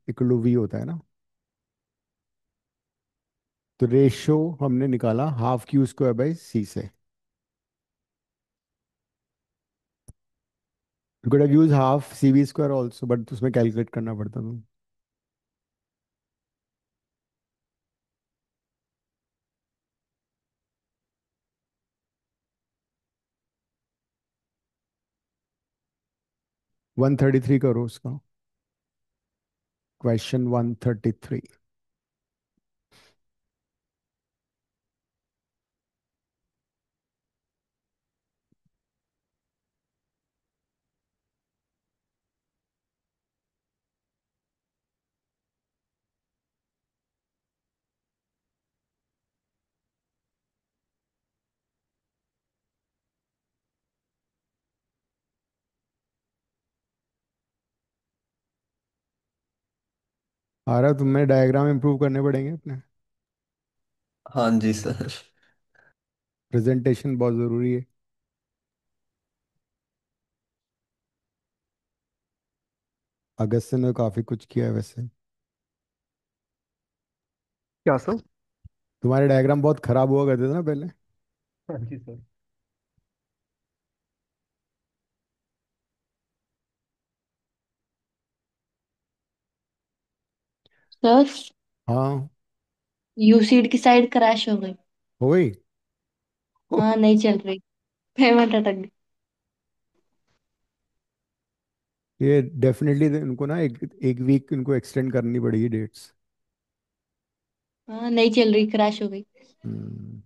Speaker 1: equal to V होता है ना। तो रेशो हमने निकाला ½ Q²/C से। You could have used half CV² also, but उसमें कैलकुलेट करना पड़ता था। वन थर्टी थ्री करो उसका। क्वेश्चन 133। आ रहा, तुम्हें डायग्राम इंप्रूव करने पड़ेंगे अपने।
Speaker 7: हाँ जी सर।
Speaker 1: प्रेजेंटेशन बहुत ज़रूरी है। अगस्त ने काफ़ी कुछ किया है वैसे।
Speaker 3: क्या सर?
Speaker 1: तुम्हारे डायग्राम बहुत खराब हुआ करते थे ना पहले।
Speaker 3: हाँ जी सर।
Speaker 4: सर,
Speaker 1: हाँ।
Speaker 4: यूसीड की साइड क्रैश हो गई।
Speaker 1: हो गई।
Speaker 4: हाँ, नहीं चल रही, पेमेंट अटक गई।
Speaker 1: ये डेफिनेटली इनको ना एक एक वीक इनको एक्सटेंड करनी पड़ेगी डेट्स।
Speaker 4: हाँ, नहीं चल रही, क्रैश हो गई।
Speaker 1: हम्म।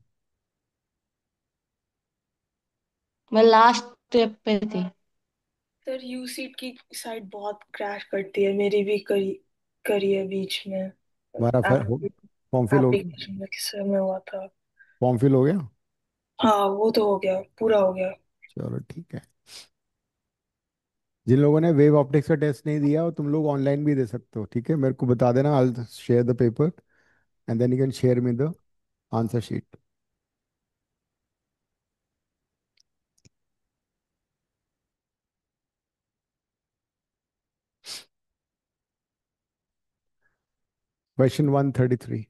Speaker 4: मैं लास्ट स्टेप पे थी।
Speaker 2: सर यूसीट की साइट बहुत क्रैश करती है, मेरी भी करी करी है बीच में।
Speaker 1: हमारा फॉर्म फिल हो गया।
Speaker 2: एप्लीकेशन में किस समय हुआ था।
Speaker 1: फॉर्म फिल हो गया।
Speaker 2: हाँ वो तो हो गया, पूरा हो गया।
Speaker 1: चलो ठीक है। जिन लोगों ने वेव ऑप्टिक्स का टेस्ट नहीं दिया, और तुम लोग ऑनलाइन भी दे सकते हो, ठीक है, मेरे को बता देना, I share the paper and then you can share me the answer sheet. Question 133।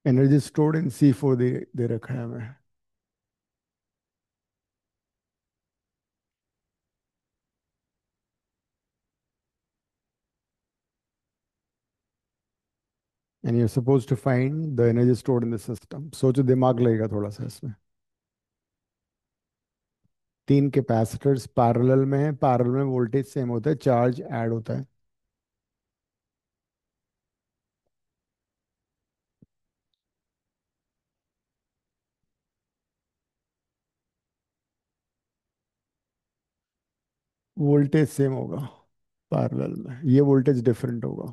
Speaker 1: Energy stored in C4 दे रखा है हमें। And you suppose to find the energy stored in the system. सोचो, दिमाग लगेगा थोड़ा सा इसमें। तीन कैपेसिटर्स पैरेलल में है, पैरेलल में वोल्टेज सेम होता है, चार्ज ऐड होता है। वोल्टेज सेम होगा पैरेलल में, ये वोल्टेज डिफरेंट होगा।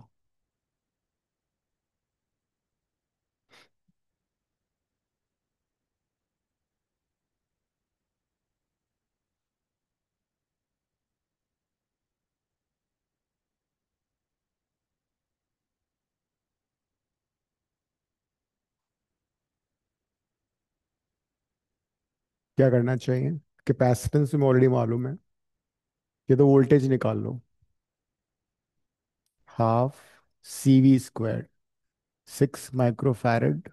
Speaker 1: क्या करना चाहिए? कैपेसिटेंस में ऑलरेडी मालूम है, ये तो वोल्टेज निकाल लो। Half CV², 6 microfarad,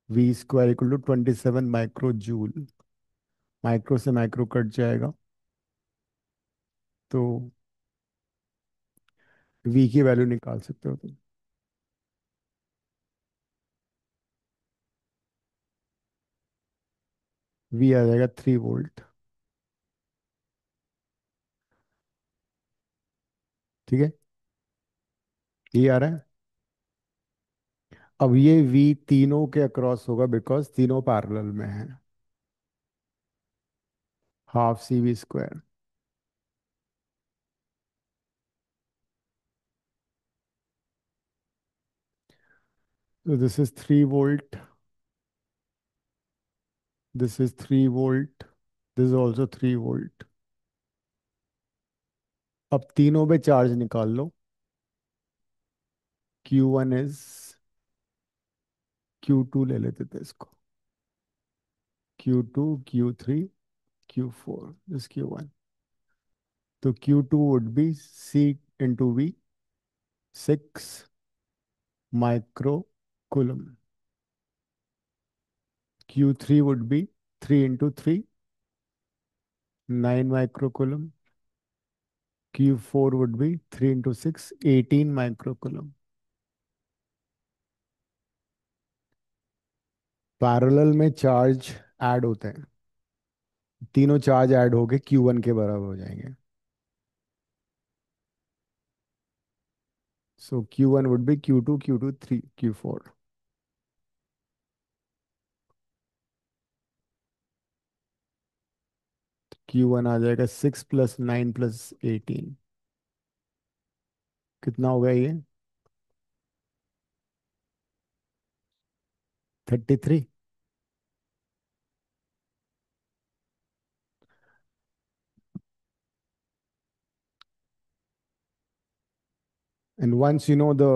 Speaker 1: V² equal to 27 micro joule. Micro से माइक्रो कट जाएगा, तो V की वैल्यू निकाल सकते हो तुम। V आ जाएगा 3 वोल्ट। ठीक है, ये आ रहा है। अब ये V तीनों के अक्रॉस होगा बिकॉज तीनों पैरेलल में है। Half CV²। So this is 3 volt. This is 3 volt. This is also 3 volt. अब तीनों पे चार्ज निकाल लो। Q1 is, Q2 ले लेते थे इसको, Q2, Q3, Q4, this Q1। तो Q2 would be C into V, 6 micro coulomb. Q3 would be 3 into 3, 9 micro coulomb. Q4 would be 3 into 6, 18 micro coulomb. Parallel में चार्ज ऐड होते हैं, तीनों charge add होके Q1 के बराबर हो जाएंगे। सो Q1 would be Q2, Q2, 3, Q4। Q1 आ जाएगा 6 + 9 + 18। कितना होगा ये? 33। And once you know the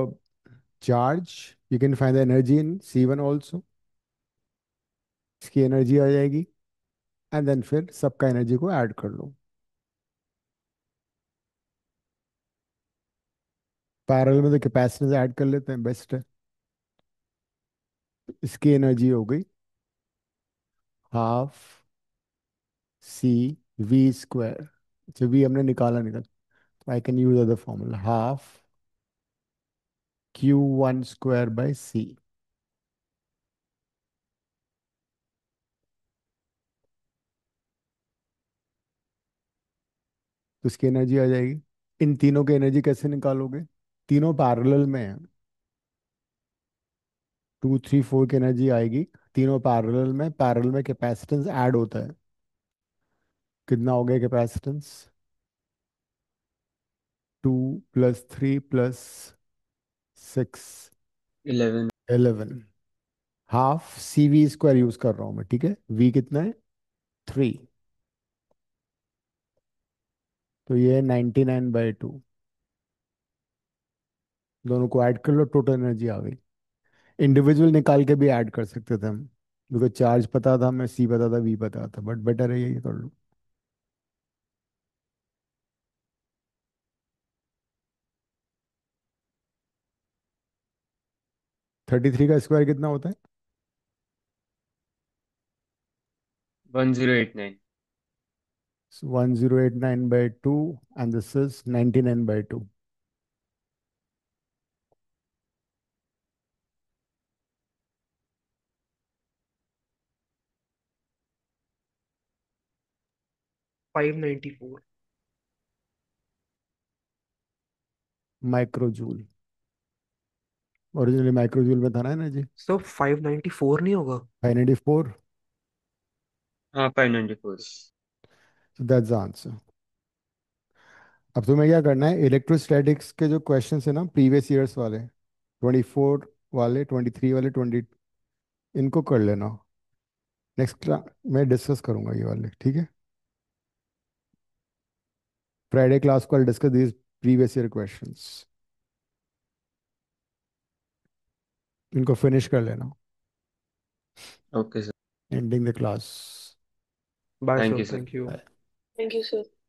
Speaker 1: charge, you can find the energy in C1 also। इसकी एनर्जी आ जाएगी, एंड देन फिर सबका एनर्जी को ऐड कर लो। पैरेलल में तो कैपेसिटेंस ऐड कर लेते हैं, बेस्ट है। इसकी एनर्जी हो गई हाफ CV²। अच्छा, V हमने निकाल, तो I can use other formula, half Q1² / C। तो इसकी एनर्जी आ जाएगी। इन तीनों की एनर्जी कैसे निकालोगे? तीनों पैरेलल में है, 2, 3, 4 की एनर्जी आएगी। तीनों पैरेलल में कैपेसिटेंस ऐड होता है। कितना हो गया कैपेसिटेंस? 2 + 3 + 6,
Speaker 6: 11।
Speaker 1: 11। हाफ CV² यूज कर रहा हूं मैं, ठीक है। V कितना है? 3। तो ये है 99/2। दोनों को ऐड कर लो, टोटल एनर्जी आ गई। इंडिविजुअल निकाल के भी ऐड कर सकते थे हम, बिकॉज चार्ज पता था हमें, C पता था, V पता था, बट बेटर है यही कर लो। 33 का स्क्वायर कितना होता है?
Speaker 6: 1089।
Speaker 1: 1089/2, and this is 99/2।
Speaker 3: 594।
Speaker 1: माइक्रोजूल, ओरिजिनली माइक्रोजूल में था ना एनर्जी।
Speaker 3: सर 594 नहीं होगा?
Speaker 1: 594,
Speaker 6: हाँ 594।
Speaker 1: so that's the answer. अब तुम्हें क्या करना है, इलेक्ट्रोस्टैटिक्स के जो क्वेश्चन है ना प्रीवियस ईयर्स वाले, 24 वाले, 23 वाले, 20, इनको कर लेना। नेक्स्ट क्लास मैं डिस्कस करूंगा ये वाले, ठीक है। फ्राइडे क्लास को discuss these previous year questions, इनको फिनिश कर लेना।
Speaker 6: Okay sir.
Speaker 1: Ending the class.
Speaker 3: Bye
Speaker 6: thank
Speaker 3: sir,
Speaker 6: you sir.
Speaker 3: Thank you.
Speaker 2: Thank you sir.